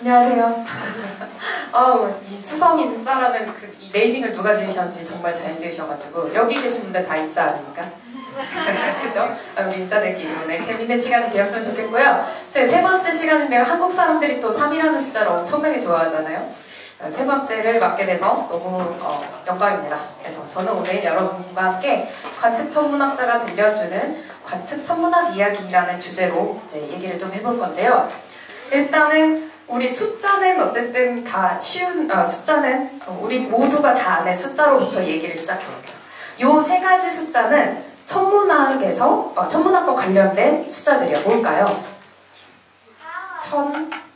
안녕하세요. 이 수성 인싸라는 이 네이밍을 누가 지으셨는지 정말 잘 지으셔가지고 여기 계신 분들 다 인싸 아닙니까? 그죠? 우리 인싸들끼리 오늘 재밌는 시간이 되었으면 좋겠고요. 제 세 번째 시간인데요. 한국 사람들이 또 3이라는 숫자를 엄청나게 좋아하잖아요. 세 번째를 맡게 돼서 너무 영광입니다. 그래서 저는 오늘 여러분과 함께 관측천문학자가 들려주는 관측천문학 이야기라는 주제로 이제 얘기를 좀 해볼 건데요. 일단은 우리 숫자는 어쨌든 다 쉬운 숫자는 우리 모두가 다 아는 숫자로부터 얘기를 시작해볼게요. 요 세 가지 숫자는 천문학에서 천문학과 관련된 숫자들이요. 뭘까요?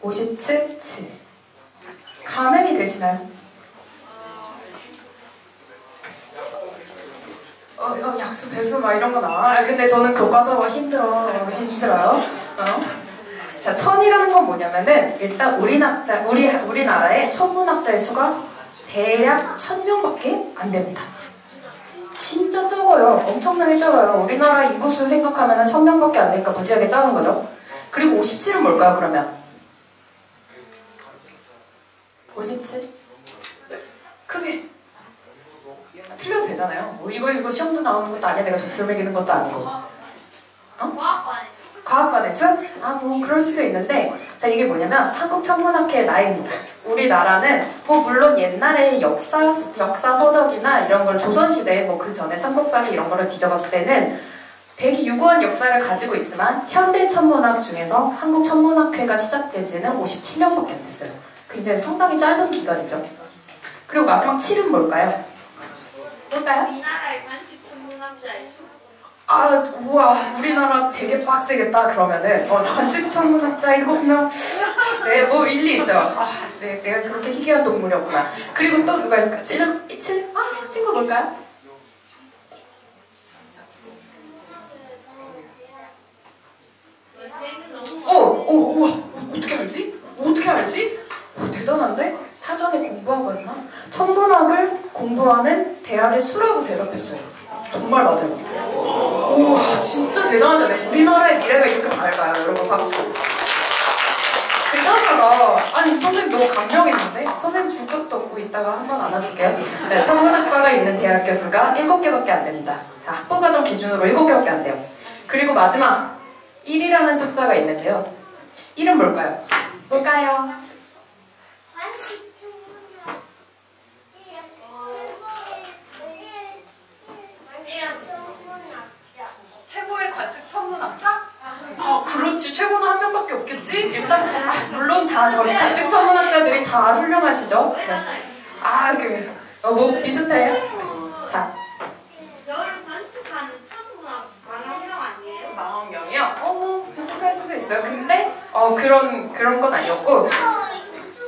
1057. 가늠이 되시나요? 약수, 배수 막 이런 거 나와. 근데 저는 교과서가 힘들어요. 자, 1000이라는 건 뭐냐면은 일단 우리나라의 천문학자의 수가 대략 1000명밖에 안 됩니다. 진짜 적어요. 엄청나게 적어요. 우리나라 인구수 생각하면 1000명밖에 안 되니까 무지하게 작은 거죠. 그리고 57은 뭘까요, 그러면? 57? 크게 틀려도 되잖아요. 뭐 이거 시험도 나오는 것도 아니야. 내가 점수를 매기는 것도 아니고. 과학관의 수? 뭐 그럴 수도 있는데, 자, 이게 뭐냐면 한국 천문학회의 나이입니다. 우리나라는 뭐 물론 옛날에 역사 서적이나 이런 걸 조선시대 뭐 그 전에 삼국사기 이런 거를 뒤져봤을 때는 되게 유구한 역사를 가지고 있지만 현대 천문학 중에서 한국 천문학회가 시작된 지는 57년밖에 안 됐어요. 굉장히 상당히 짧은 기간이죠. 그리고 마지막 7은 뭘까요? 우리나라의 관측 천문학자의 수? 우와, 우리나라 되게 빡세겠다. 그러면은 관측 천문학자 7명? 네, 뭐 일리 있어요. 네, 내가 그렇게 희귀한 동물이었구나. 그리고 또 누가 있을까? 7? 친구 뭘까요? 우와, 어떻게 알지? 대단한데? 사전에 공부하고 했나? 천문학을 공부하는 대학의 수라고 대답했어요. 정말 맞아요. 우와, 진짜 대단하잖아요. 우리나라의 미래가 이렇게 밝아요. 여러분 박수. 대단하다. 아니, 선생님 너무 감명했는데? 선생님 줄 것도 없고 이따가 한번 안아줄게요. 네, 천문학과가 있는 대학 교수가 7개밖에 안 됩니다. 자, 학부과정 기준으로 7개밖에 안 돼요. 그리고 마지막 1이라는 숫자가 있는데요. 1은 뭘까요? 최고의 관측 천문학자? 그렇지. 최고는 한 명밖에 없겠지? 일단 물론 다 저희 관측 천문학자들이 다 훌륭하시죠? 네. 뭐 비슷해요? 자, 별을 관측하는 천문학 망원경 아니에요? 망원경이요? 뭐 비슷할 수도 있어요. 근데 그런 건 아니었고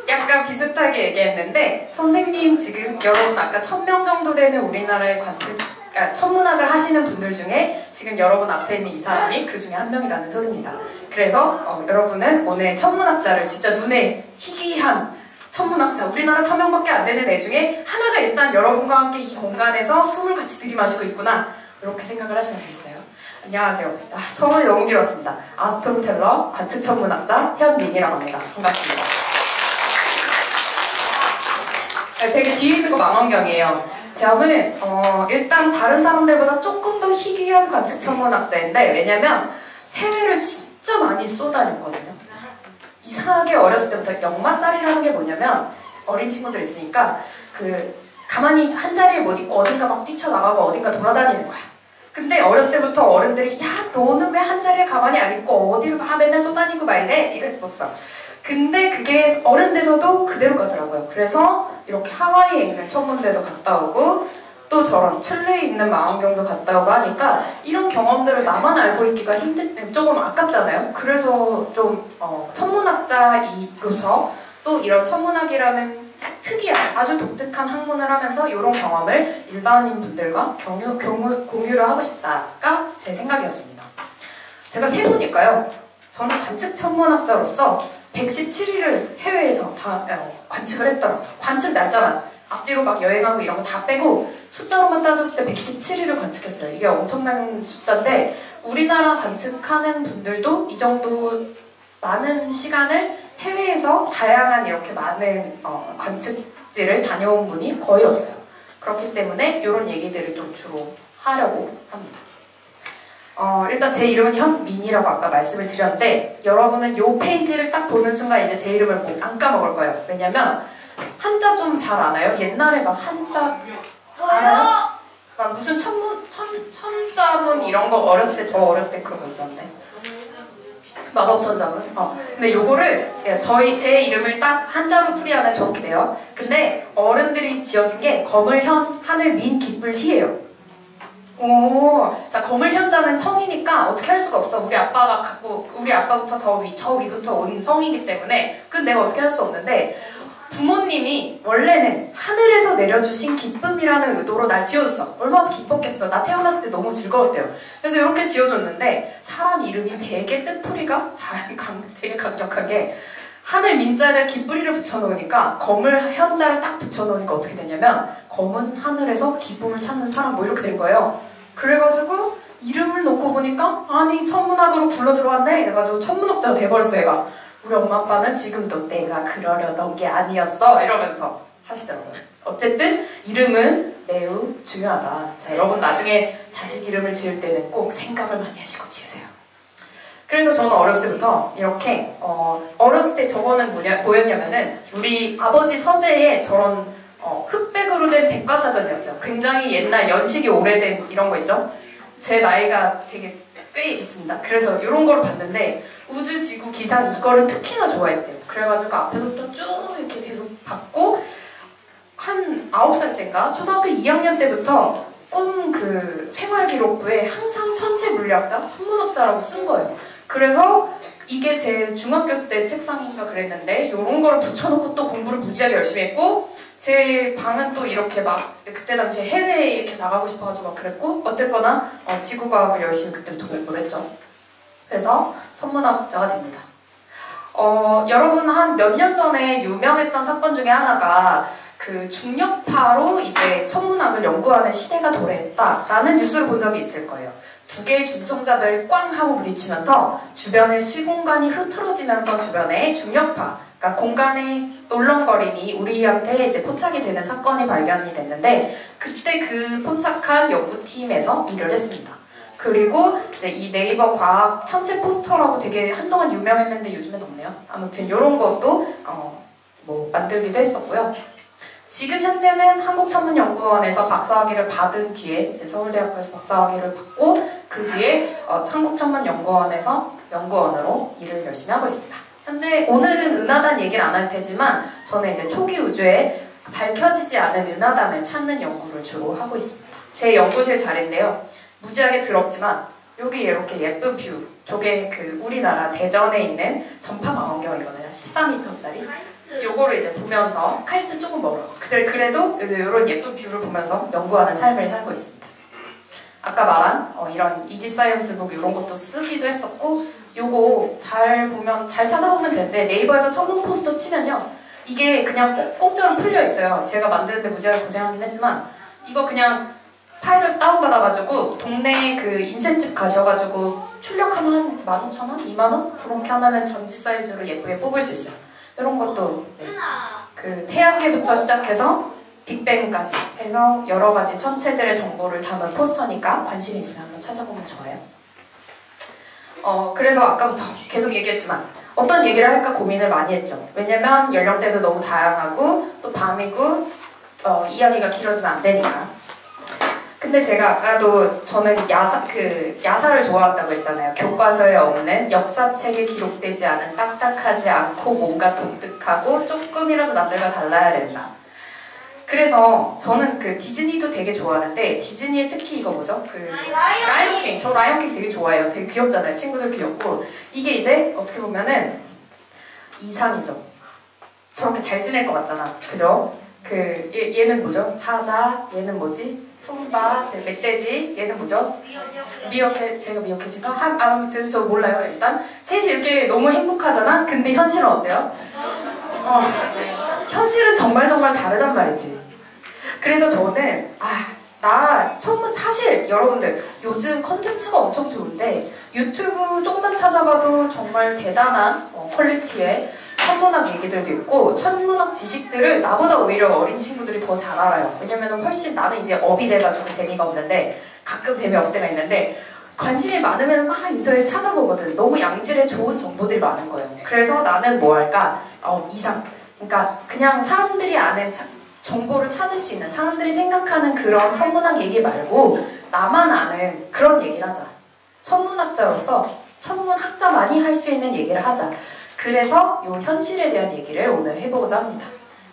약간 비슷하게 얘기했는데 선생님 지금 여러분 아까 1000명 정도 되는 우리나라의 천문학을 하시는 분들 중에 지금 여러분 앞에 있는 이 사람이 그 중에 한 명이라는 소리입니다. 그래서 여러분은 오늘 천문학자를 진짜 눈에 희귀한 천문학자, 우리나라 1000명밖에 안 되는 애 중에 하나가 일단 여러분과 함께 이 공간에서 숨을 같이 들이마시고 있구나, 이렇게 생각을 하시면 되겠어요. 안녕하세요. 성함이 너무 길었습니다. 아스트로텔러 관측 천문학자 현민이라고 합니다. 반갑습니다. 되게 뒤에 있는 거 망원경이에요. 저는 일단 다른 사람들보다 조금 더 희귀한 관측 천문학자인데, 왜냐면 해외를 진짜 많이 쏘다녔거든요. 이상하게 어렸을 때부터 역마살이라는 게 뭐냐면, 어린 친구들 있으니까 가만히 한 자리에 못 있고 어딘가 막 뛰쳐나가고 어딘가 돌아다니는 거야. 근데 어렸을 때부터 어른들이 야, 너는 왜 한 자리에 가만히 안 있고 어디를 막 맨날 쏘다니고 막 이래? 이랬었어. 근데 그게 어른 돼서도 그대로 가더라고요. 그래서 이렇게 하와이에 있는 천문대도 갔다 오고 또 저런 칠레에 있는 망원경도 갔다 오고 하니까 이런 경험들을 나만 알고 있기가 조금 아깝잖아요. 그래서 좀 천문학자이로서 또 이런 천문학이라는 특이한 아주 독특한 학문을 하면서 이런 경험을 일반인 분들과 공유를 하고 싶다가 제 생각이었습니다. 제가 세보니까요, 저는 관측 천문학자로서 117일을 해외에서 다 관측을 했더라고요. 관측 날짜만, 앞뒤로 막 여행하고 이런 거 다 빼고 숫자로만 따졌을 때 117일을 관측했어요. 이게 엄청난 숫자인데 우리나라 관측하는 분들도 이 정도 많은 시간을 해외에서 다양한 이렇게 많은 관측지를 다녀온 분이 거의 없어요. 그렇기 때문에 이런 얘기들을 좀 주로 하려고 합니다. 일단 제 이름은 현민이라고 아까 말씀을 드렸는데 여러분은 이 페이지를 딱 보는 순간 이제 제 이름을 안 까먹을 거예요. 왜냐면 한자 좀 잘 아나요? 옛날에 막 한자 알아요? 막 무슨 천자문 이런 거 저 어렸을 때 그런 거 있었는데 마법천자문? 근데 요거를 제 이름을 딱 한자로 풀이하면 저렇게 돼요. 근데 어른들이 지어진 게 거물현 하늘 민 기쁠 희예요. 자, 거물현자는 성이니까 어떻게 할 수가 없어. 우리 아빠부터 저 위부터 온 성이기 때문에 그건 내가 어떻게 할 수 없는데 부모님이 원래는 하늘에서 내려주신 기쁨이라는 의도로 날 지어줬어. 얼마나 기뻤겠어. 나 태어났을 때 너무 즐거웠대요. 그래서 이렇게 지어줬는데 사람 이름이 되게 뜻풀이가 되게 강력하게 하늘 민자를 기쁘리를 붙여놓으니까 검을 현자를 딱 붙여놓으니까 어떻게 되냐면 검은 하늘에서 기쁨을 찾는 사람 뭐 이렇게 된 거예요. 그래가지고 이름을 놓고 보니까 아니 천문학으로 굴러 들어왔네 이래가지고 천문학자가 돼버렸어 얘가. 우리 엄마 아빠는 지금도 내가 그러려던 게 아니었어 이러면서 하시더라고요. 어쨌든 이름은 매우 중요하다. 자, 여러분 나중에 자식 이름을 지을 때는 꼭 생각을 많이 하시고 지으세요. 그래서 저는 어렸을 때부터 이렇게 어렸을 때 저거는 뭐였냐면은 우리 아버지 서재에 저런 흑백으로 된 백과사전이었어요. 굉장히 옛날 연식이 오래된 이런 거 있죠? 제 나이가 되게 꽤 있습니다. 그래서 이런 거를 봤는데 우주, 지구, 기상 이거를 특히나 좋아했대요. 그래가지고 앞에서부터 쭉 이렇게 계속 봤고 한 9살 때인가 초등학교 2학년 때부터 꿈 생활기록부에 항상 천체 물리학자, 천문학자라고 쓴 거예요. 그래서 이게 제 중학교 때 책상인가 그랬는데 이런 거를 붙여놓고 또 공부를 무지하게 열심히 했고 제 방은 또 이렇게 막 그때 당시에 해외에 이렇게 나가고 싶어가지고 막 그랬고 어쨌거나 지구과학을 열심히 그때부터 공부를 했죠. 그래서 천문학자가 됩니다. 여러분 한 몇 년 전에 유명했던 사건 중에 하나가 그 중력파로 이제 천문학을 연구하는 시대가 도래했다라는 뉴스를 본 적이 있을 거예요. 두 개의 중성자들 꽝 하고 부딪히면서 주변의 시공간이 흐트러지면서 주변에 중력파, 그러니까 공간의 울렁거림이 우리한테 이제 포착이 되는 사건이 발견이 됐는데 그때 그 포착한 연구팀에서 일을 했습니다. 그리고 이제 이 네이버 과학 천체 포스터라고 되게 한동안 유명했는데 요즘엔 없네요. 아무튼 이런 것도 만들기도 했었고요. 지금 현재는 한국천문연구원에서 박사학위를 받은 뒤에 이제 서울대학교에서 박사학위를 받고 그 뒤에 한국천문연구원에서 연구원으로 일을 열심히 하고 있습니다. 현재 오늘은 은하단 얘기를 안 할 테지만 저는 이제 초기 우주에 밝혀지지 않은 은하단을 찾는 연구를 주로 하고 있습니다. 제 연구실 자리인데요. 무지하게 더럽지만 여기 이렇게 예쁜 뷰, 저게 그 우리나라 대전에 있는 전파망원경이거든요. 14m짜리. 요거를 이제 보면서 카이스트 조금 멀어요. 그래도 이런 예쁜 뷰를 보면서 연구하는 삶을 살고 있습니다. 아까 말한 이런 이지사이언스북 이런 것도 쓰기도 했었고 요거 잘 찾아보면 되는데 네이버에서 천문 포스터 치면요 이게 그냥 공짜로 풀려 있어요. 제가 만드는데 무지하게 고생하긴 했지만 이거 그냥 파일을 다운받아가지고 동네 그 인쇄집 가셔가지고 출력하면 한 15,000원? 2만원? 그렇게 하면은 전지 사이즈로 예쁘게 뽑을 수 있어요. 이런 것도 그 태양계부터 시작해서 빅뱅까지 해서 여러 가지 천체들의 정보를 담은 포스터니까 관심 있으면 한번 찾아보면 좋아요. 그래서 아까부터 계속 얘기했지만 어떤 얘기를 할까 고민을 많이 했죠. 왜냐면 연령대도 너무 다양하고 또 밤이고 이야기가 길어지면 안 되니까. 근데 제가 아까도 저는 야사를 좋아한다고 했잖아요. 교과서에 없는 역사책에 기록되지 않은 딱딱하지 않고 뭔가 독특하고 조금이라도 남들과 달라야 된다. 그래서 저는 그 디즈니도 되게 좋아하는데 디즈니에 특히 이거 뭐죠? 라이온킹. 저 라이온킹 되게 좋아해요. 되게 귀엽잖아요. 친구들 귀엽고 이게 이제 어떻게 보면은 이상이죠. 저렇게 잘 지낼 것 같잖아. 그죠? 얘는 뭐죠? 사자, 얘는 뭐지? 툼바, 멧돼지, 얘는 뭐죠? 미어캣, 제가 미어캣인가? 아무튼 저 몰라요. 일단 셋이 이렇게 너무 행복하잖아? 근데 현실은 어때요? 현실은 정말 다르단 말이지. 그래서 저는 사실 여러분들 요즘 컨텐츠가 엄청 좋은데 유튜브 조금만 찾아봐도 정말 대단한 퀄리티의 천문학 얘기들도 있고 천문학 지식들을 나보다 오히려 어린 친구들이 더 잘 알아요. 왜냐면 훨씬 나는 이제 업이 돼가지고 재미가 없는데 가끔 재미없을 때가 있는데 관심이 많으면 막 인터넷 찾아보거든. 너무 양질의 좋은 정보들이 많은 거예요. 그래서 나는 뭐 할까? 그러니까 그냥 사람들이 아는 정보를 찾을 수 있는 사람들이 생각하는 그런 천문학 얘기 말고 나만 아는 그런 얘기를 하자. 천문학자로서 천문학자만이 할 수 있는 얘기를 하자. 그래서 요 현실에 대한 얘기를 오늘 해보고자 합니다.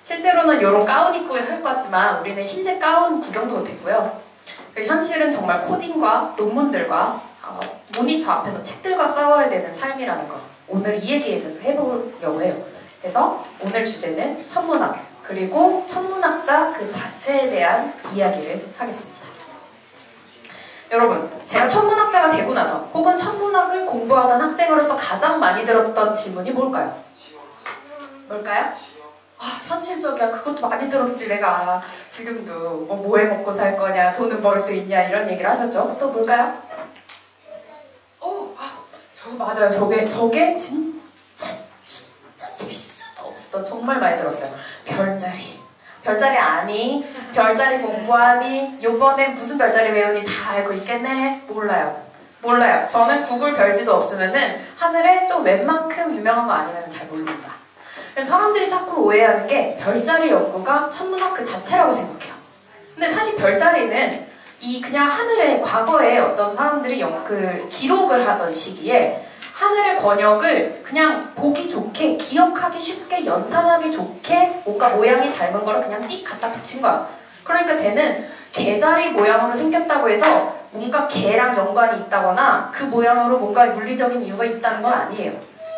실제로는 이런 가운 입고 할 것 같지만 우리는 흰색 가운 구경도 못했고요. 현실은 정말 코딩과 논문들과 모니터 앞에서 책들과 싸워야 되는 삶이라는 거. 오늘 이 얘기에 대해서 해보려고 해요. 그래서 오늘 주제는 천문학, 그리고 천문학자 그 자체에 대한 이야기를 하겠습니다. 여러분, 제가 천문학자가 되고 나서 혹은 천문학을 공부하던 학생으로서 가장 많이 들었던 질문이 뭘까요? 뭘까요? 현실적이야. 그것도 많이 들었지. 내가 지금도 뭐 해 먹고 살 거냐, 돈은 벌 수 있냐 이런 얘기를 하셨죠. 또 뭘까요? 맞아요. 저게 진짜 셀 수도 없어. 정말 많이 들었어요. 별자리 아니? 별자리 공부하니? 요번에 무슨 별자리 외우니? 다 알고 있겠네? 몰라요. 저는 구글 별지도 없으면은 하늘에 좀 웬만큼 유명한 거 아니면 잘 모릅니다. 그래서 사람들이 자꾸 오해하는 게 별자리 연구가 천문학 그 자체라고 생각해요. 근데 사실 별자리는 그냥 하늘에 과거에 어떤 사람들이 기록을 하던 시기에 하늘의 권역을 그냥 보기 좋게, 기억하기 쉽게, 연상하기 좋게 뭔가 모양이 닮은 거를 그냥 띡 갖다 붙인 거야. 그러니까 쟤는 개자리 모양으로 생겼다고 해서 뭔가 개랑 연관이 있다거나 그 모양으로 뭔가 물리적인 이유가 있다는 건 아니에요.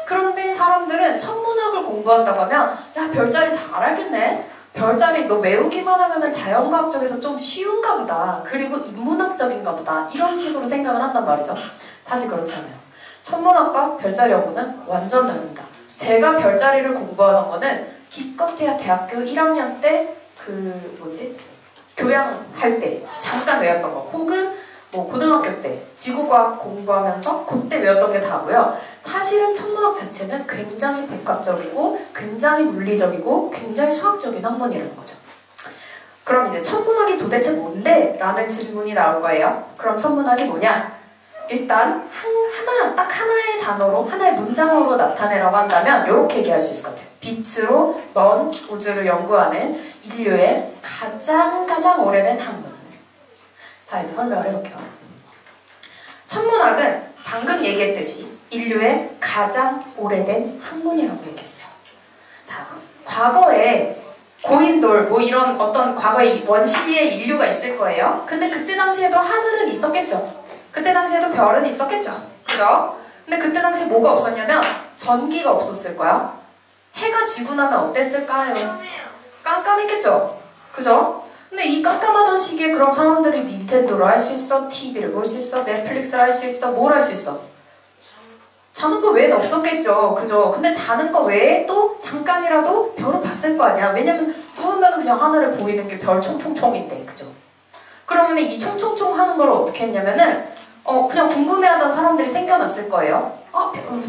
그런데 사람들은 천문학을 공부한다고 하면 야, 별자리 잘 알겠네? 별자리 너 외우기만 하면은 자연과학적에서 좀 쉬운가 보다. 그리고 인문학적인가 보다. 이런 식으로 생각을 한단 말이죠. 사실 그렇지 않아요. 천문학과 별자리 연구는 완전 다릅니다. 제가 별자리를 공부하던 거는 기껏해야 대학교 1학년 때 교양할 때 잠깐 외웠던 거, 혹은 뭐 고등학교 때 지구과학 공부하면서 그때 외웠던 게 다고요. 사실은 천문학 자체는 굉장히 복합적이고 굉장히 물리적이고 굉장히 수학적인 학문이라는 거죠. 그럼 이제 천문학이 도대체 뭔데? 라는 질문이 나올 거예요. 그럼 천문학이 뭐냐? 일단 딱 하나의 단어로, 하나의 문장으로 나타내라고 한다면 이렇게 얘기할 수 있을 것 같아요. 빛으로 먼 우주를 연구하는 인류의 가장 오래된 학문. 자, 이제 설명을 해볼게요. 천문학은 방금 얘기했듯이 인류의 가장 오래된 학문이라고 얘기했어요. 자, 과거에 고인돌, 뭐 이런 어떤 과거의 원시기에 인류가 있을 거예요. 근데 그때 당시에도 하늘은 있었겠죠. 그때 당시에도 별은 있었겠죠. 그죠? 근데 그때 당시에 뭐가 없었냐면 전기가 없었을 거야. 해가 지고 나면 어땠을까요? 깜깜했겠죠. 그죠? 근데 이 깜깜하던 시기에 그럼 사람들이 닌텐도를 할 수 있어? TV를 볼 수 있어? 넷플릭스를 할 수 있어? 뭘 할 수 있어? 자는 거 외에는 없었겠죠. 그죠? 근데 자는 거 외에 또 잠깐이라도 별을 봤을 거 아니야. 왜냐면 누우면 그냥 하늘을 보이는 게 별 총총총인데. 그죠? 그러면 이 총총총 하는 걸 어떻게 했냐면은 그냥 궁금해하던 사람들이 생겨났을 거예요.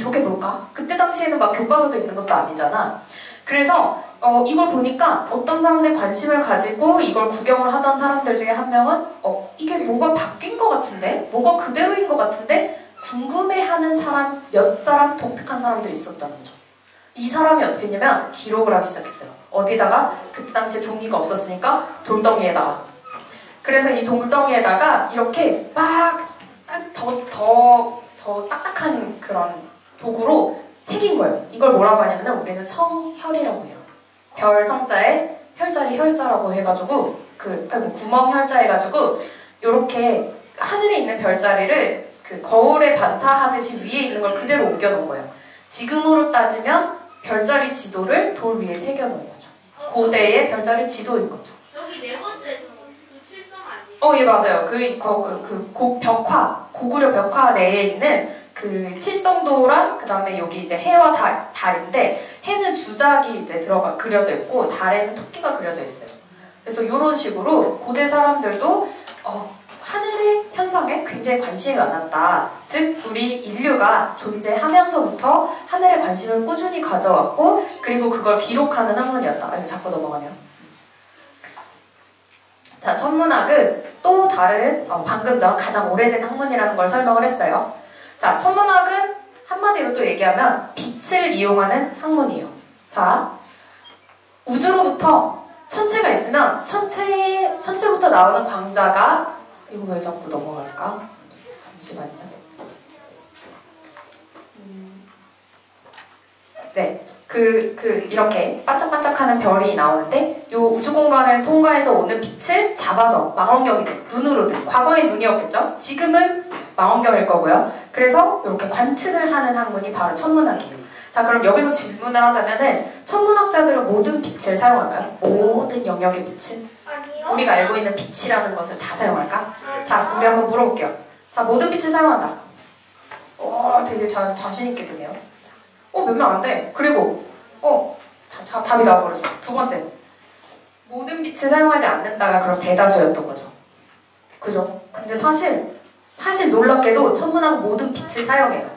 저게 뭘까? 그때 당시에는 막 교과서도 있는 것도 아니잖아. 그래서 이걸 보니까 어떤 사람들 관심을 가지고 이걸 구경을 하던 사람들 중에 한 명은 이게 뭐가 바뀐 것 같은데? 뭐가 그대로인 것 같은데? 궁금해하는 사람, 몇 사람 독특한 사람들이 있었다는 거죠. 이 사람이 어떻게 했냐면 기록을 하기 시작했어요. 어디다가? 그때 당시에 종이가 없었으니까 돌덩이에다가. 그래서 이 돌덩이에다가 이렇게 막 더 딱딱한 그런 도구로 새긴 거예요. 이걸 뭐라고 하냐면 우리는 성혈이라고 해요. 별 성자에 혈자리 혈자라고 해가지고 구멍 혈자 해가지고 이렇게 하늘에 있는 별자리를 거울에 반타하듯이 위에 있는 걸 그대로 옮겨놓은 거예요. 지금으로 따지면 별자리 지도를 돌 위에 새겨놓은 거죠. 고대의 별자리 지도인 거죠. 여기 네 번째 칠성 아니에요? 예, 맞아요. 고구려 벽화 내에 있는 칠성도랑, 그 다음에 여기 이제 해와 달인데, 해는 주작이 이제 그려져 있고, 달에는 토끼가 그려져 있어요. 그래서 이런 식으로 고대 사람들도, 하늘의 현상에 굉장히 관심이 많았다. 즉 우리 인류가 존재하면서부터 하늘에 관심을 꾸준히 가져왔고 그리고 그걸 기록하는 학문이었다. 이거 자꾸 넘어가네요. 자, 천문학은 또 다른 방금 전 가장 오래된 학문이라는 걸 설명을 했어요. 자, 천문학은 한마디로 또 얘기하면 빛을 이용하는 학문이에요. 자, 우주로부터 천체가 있으면 천체부터 나오는 광자가 이거 왜 자꾸 넘어갈까? 잠시만요. 네, 이렇게 반짝반짝하는 별이 나오는데 요 우주 공간을 통과해서 오는 빛을 잡아서 망원경이든 눈으로든 과거의 눈이었겠죠? 지금은 망원경일 거고요. 그래서 이렇게 관측을 하는 학문이 바로 천문학이에요. 자, 그럼 여기서 질문을 하자면은 천문학자들은 모든 빛을 사용할까요? 모든 영역의 빛을? 아니요. 우리가 알고 있는 빛이라는 것을 다 사용할까? 자, 우리 한번 물어볼게요. 자, 모든 빛을 사용한다. 되게 자신 있게 드네요. 몇 명 안 돼. 그리고 답이 나와버렸어. 두 번째, 모든 빛을 사용하지 않는다가 그럼 대다수였던 거죠. 그죠? 근데 사실 놀랍게도 천문학은 모든 빛을 사용해요.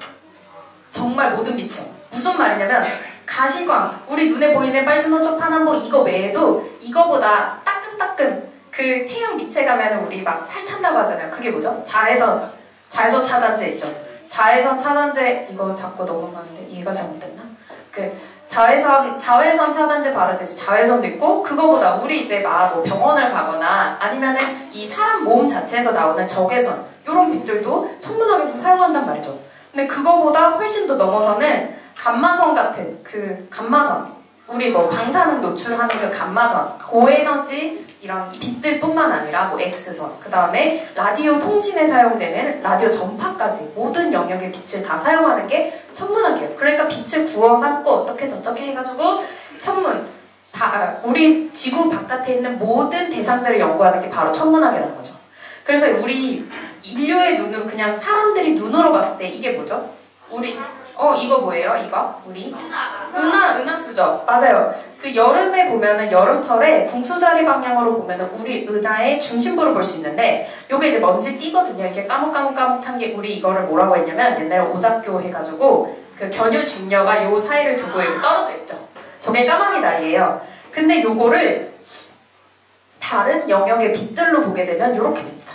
정말 모든 빛이요. 무슨 말이냐면 가시광, 우리 눈에 보이는 빨주노초 파남보 이거 외에도 이거보다 따끈따끈 그 태양 밑에 가면 우리 막 살 탄다고 하잖아요. 그게 뭐죠? 자외선 차단제 있죠. 자외선 차단제 이거 자꾸 넘어가는데 이해가 잘못됐나? 그 자외선 차단제 바르듯이 자외선도 있고 그거보다 우리 이제 막 뭐 병원을 가거나 아니면은 이 사람 몸 자체에서 나오는 적외선 이런 빛들도 천문학에서 사용한단 말이죠. 근데 그거보다 훨씬 더 넘어서는 감마선 같은 그 감마선 우리 뭐 방사능 노출하는 그 감마선 고에너지 이런 빛들뿐만 아니라 뭐 X선 그 다음에 라디오 통신에 사용되는 라디오 전파까지 모든 영역의 빛을 다 사용하는 게 천문학이에요. 그러니까 빛을 구워 삶고 어떻게 저떻게 해가지고 우리 지구 바깥에 있는 모든 대상들을 연구하는 게 바로 천문학이라는 거죠. 그래서 우리 인류의 눈으로 그냥 사람들이 눈으로 봤을 때 이게 뭐죠? 우리 이거 뭐예요? 이거? 우리? 은하수죠. 맞아요. 그 여름에 보면은 여름철에 궁수자리 방향으로 보면은 우리 은하의 중심부를 볼 수 있는데 요게 이제 먼지 띠거든요. 이렇게 까뭇까뭇한 게 우리 이거를 뭐라고 했냐면 옛날에 오작교 해가지고 그 견유 중녀가 요 사이를 두고 이렇게 떨어져 있죠. 저게 까마귀 다리예요. 근데 요거를 다른 영역의 빛들로 보게 되면 요렇게 됩니다.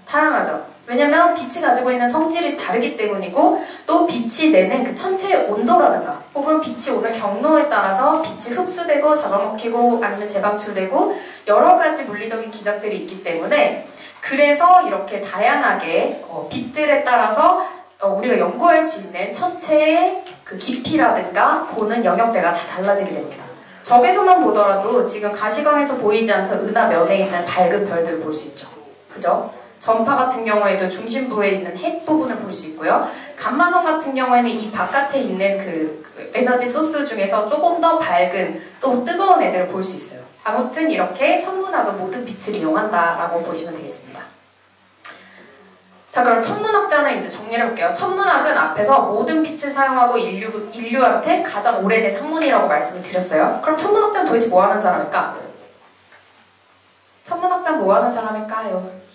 다양하죠. 왜냐면 빛이 가지고 있는 성질이 다르기 때문이고 또 빛이 내는 그 천체의 온도라든가 혹은 빛이 오는 경로에 따라서 빛이 흡수되고 잡아먹히고 아니면 재방출되고 여러 가지 물리적인 기작들이 있기 때문에 그래서 이렇게 다양하게 빛들에 따라서 우리가 연구할 수 있는 천체의 그 깊이라든가 보는 영역대가 다 달라지게 됩니다. 적외선만 보더라도 지금 가시광에서 보이지 않던 은하 면에 있는 밝은 별들을 볼 수 있죠. 그죠? 전파 같은 경우에도 중심부에 있는 핵 부분을 볼 수 있고요. 감마선 같은 경우에는 이 바깥에 있는 그 에너지 소스 중에서 조금 더 밝은 또 뜨거운 애들을 볼 수 있어요. 아무튼 이렇게 천문학은 모든 빛을 이용한다라고 보시면 되겠습니다. 자, 그럼 천문학자는 이제 정리를 해볼게요. 천문학은 앞에서 모든 빛을 사용하고 인류한테 가장 오래된 학문이라고 말씀을 드렸어요. 그럼 천문학자는 도대체 뭐 하는 사람일까? 천문학자는 뭐 하는 사람일까요?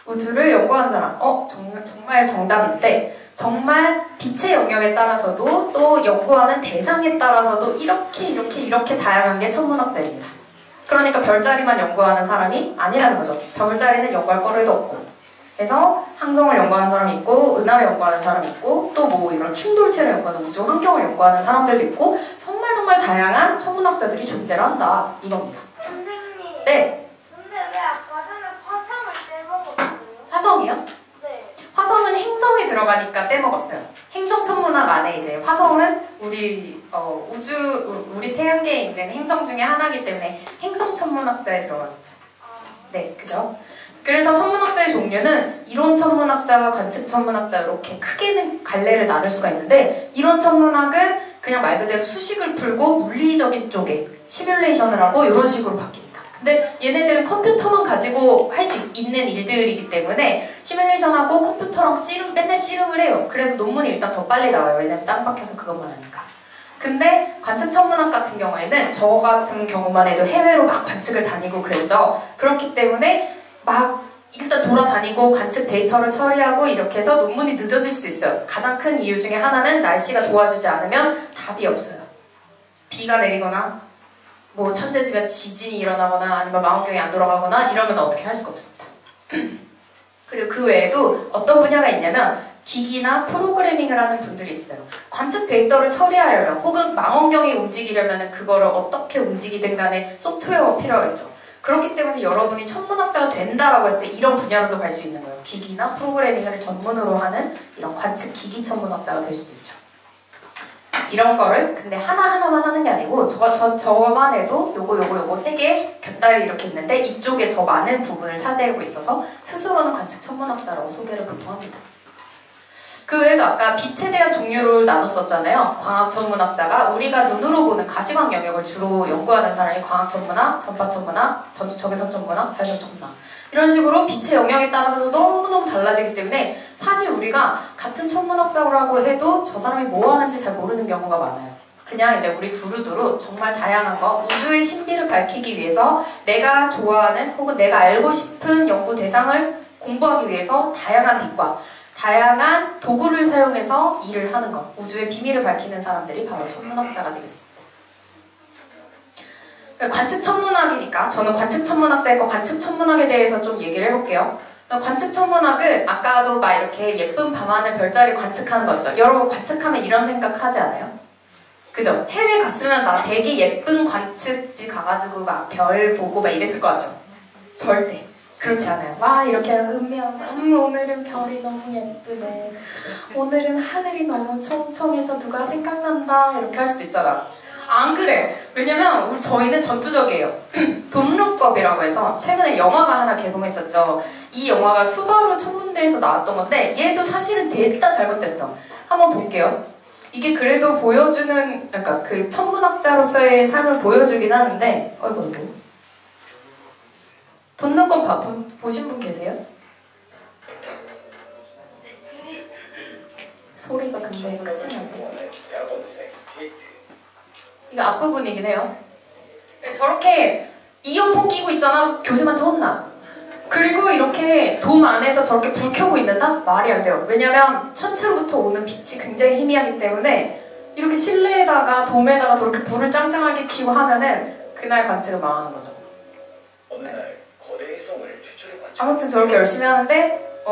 우주를 연구하는 사람. 정말 정답인데 정말 빛의 영역에 따라서도 또 연구하는 대상에 따라서도 이렇게 다양한 게 천문학자입니다. 그러니까 별자리만 연구하는 사람이 아니라는 거죠. 별자리는 연구할 거리도 없고 그래서 항성을 연구하는 사람이 있고 은하를 연구하는 사람이 있고 또 뭐 이런 충돌체를 연구하는 우주 환경을 연구하는 사람들도 있고 정말 다양한 천문학자들이 존재를 한다 이겁니다. 선생님. 네. 근데 왜 아까 전에 화성을 빼먹었어요? 화성이요? 네. 화성은 행성에 들어가니까 빼먹었어요. 행성 천문학 안에 이제 화성은 우리 우리 태양계에 있는 행성 중에 하나이기 때문에 행성 천문학자에 들어가겠죠. 네, 그죠? 그래서 천문학자의 종류는 이론 천문학자와 관측 천문학자 이렇게 크게는 갈래를 나눌 수가 있는데 이론 천문학은 그냥 말 그대로 수식을 풀고 물리적인 쪽에 시뮬레이션을 하고 이런 식으로 바뀝니다. 근데 얘네들은 컴퓨터만 가지고 할 수 있는 일들이기 때문에 시뮬레이션하고 컴퓨터랑 맨날 씨름을 해요. 그래서 논문이 일단 더 빨리 나와요. 왜냐면 짱 박혀서 그것만 하니까. 근데 관측 천문학 같은 경우에는 저 같은 경우만 해도 해외로 막 관측을 다니고 그랬죠. 그렇기 때문에 막 일단 돌아다니고 관측 데이터를 처리하고 이렇게 해서 논문이 늦어질 수도 있어요. 가장 큰 이유 중에 하나는 날씨가 도와주지 않으면 답이 없어요. 비가 내리거나 뭐 천재지변 지진이 일어나거나 아니면 망원경이 안 돌아가거나 이러면 어떻게 할 수가 없습니다. 그리고 그 외에도 어떤 분야가 있냐면 기기나 프로그래밍을 하는 분들이 있어요. 관측 데이터를 처리하려면 혹은 망원경이 움직이려면 그거를 어떻게 움직이든 간에 소프트웨어가 필요하겠죠. 그렇기 때문에 여러분이 천문학자가 된다라고 했을 때 이런 분야로도 갈 수 있는 거예요. 기기나 프로그래밍을 전문으로 하는 이런 관측 기기 천문학자가 될 수도 있죠. 이런 거를 근데 하나하나만 하는 게 아니고 저만 해도 요거 세 개 곁다리 이렇게 있는데 이쪽에 더 많은 부분을 차지하고 있어서 스스로는 관측 천문학자라고 소개를 보통 합니다. 그 외에도 아까 빛에 대한 종류를 나눴었잖아요. 광학 천문학자가 우리가 눈으로 보는 가시광 영역을 주로 연구하는 사람이 광학 천문학, 전파 천문학, 적외선 천문학, 자외선 천문학 이런 식으로 빛의 영역에 따라서 너무너무 달라지기 때문에 사실 우리가 같은 천문학자라고 해도 저 사람이 뭐 하는지 잘 모르는 경우가 많아요. 그냥 이제 우리 두루두루 정말 다양한 거, 우주의 신비를 밝히기 위해서 내가 좋아하는 혹은 내가 알고 싶은 연구 대상을 공부하기 위해서 다양한 빛과 다양한 도구를 사용해서 일을 하는 것, 우주의 비밀을 밝히는 사람들이 바로 천문학자가 되겠습니다. 관측 천문학이니까 저는 관측 천문학자이고 관측 천문학에 대해서 좀 얘기를 해볼게요. 관측 천문학은 아까도 막 이렇게 예쁜 밤하늘 별자리 관측하는 거 있죠. 여러분 관측하면 이런 생각 하지 않아요? 그죠? 해외 갔으면 나 되게 예쁜 관측지 가가지고 막 별 보고 막 이랬을 것 같죠? 절대 그렇지 않아요. 와 이렇게 음미하면서 오늘은 별이 너무 예쁘네, 오늘은 하늘이 너무 청청해서 누가 생각난다 이렇게 할 수도 있잖아. 안 그래. 왜냐면 저희는 전투적이에요. 돈룩법이라고 해서 최근에 영화가 하나 개봉했었죠. 이 영화가 수바루 천문대에서 나왔던 건데 얘도 사실은 넷다 잘못됐어. 한번 볼게요. 이게 그래도 보여주는, 그러니까 그 천문학자로서의 삶을 보여주긴 하는데 어이구 돈룩법 보신 분 계세요? 소리가 근데 크지 않고 이거 앞부분이긴 해요. 저렇게 이어폰 끼고 있잖아. 교수한테 혼나. 그리고 이렇게 돔 안에서 저렇게 불 켜고 있는다? 말이 안 돼요. 왜냐면 천체로부터 오는 빛이 굉장히 희미하기 때문에 이렇게 실내에다가 돔에다가 저렇게 불을 짱짱하게 켜고 하면은 그날 관측은 망하는 거죠. 아무튼 저렇게 열심히 하는데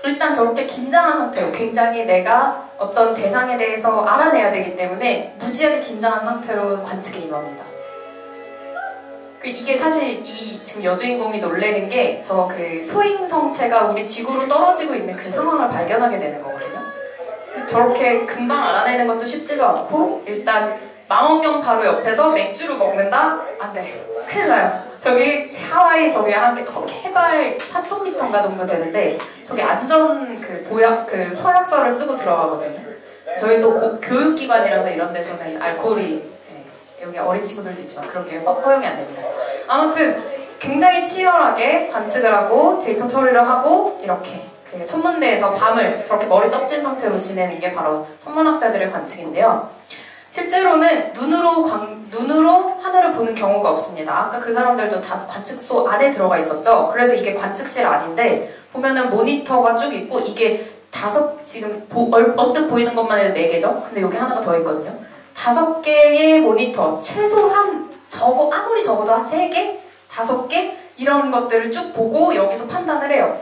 일단 저렇게 긴장한 상태로 굉장히 내가 어떤 대상에 대해서 알아내야 되기 때문에 무지하게 긴장한 상태로 관측에 임합니다. 이게 사실 지금 여주인공이 놀래는 게 저 그 소행성체가 우리 지구로 떨어지고 있는 그 상황을 발견하게 되는 거거든요. 저렇게 금방 알아내는 것도 쉽지도 않고 일단 망원경 바로 옆에서 맥주를 먹는다? 안 돼. 큰일 나요. 저기 하와이 저기 해발 4,000m인가 정도 되는데 저기 안전 그 서약서를 쓰고 들어가거든요. 저희 또 교육기관이라서 이런 데서는 알코올이 여기 어린 친구들도 있지만 그런 게 허용이 안 됩니다. 아무튼 굉장히 치열하게 관측을 하고 데이터 처리를 하고 이렇게 그 천문대에서 밤을 저렇게 머리 떡진 상태로 지내는 게 바로 천문학자들의 관측인데요. 실제로는 눈으로 하늘을 보는 경우가 없습니다. 아까 그 사람들도 다 관측소 안에 들어가 있었죠. 그래서 이게 관측실 아닌데 보면은 모니터가 쭉 있고 이게 지금 언뜻 보이는 것만 해도 4개죠? 근데 여기 하나가 더 있거든요. 5개의 모니터, 최소한 아무리 적어도 한 3개? 5개? 이런 것들을 쭉 보고 여기서 판단을 해요.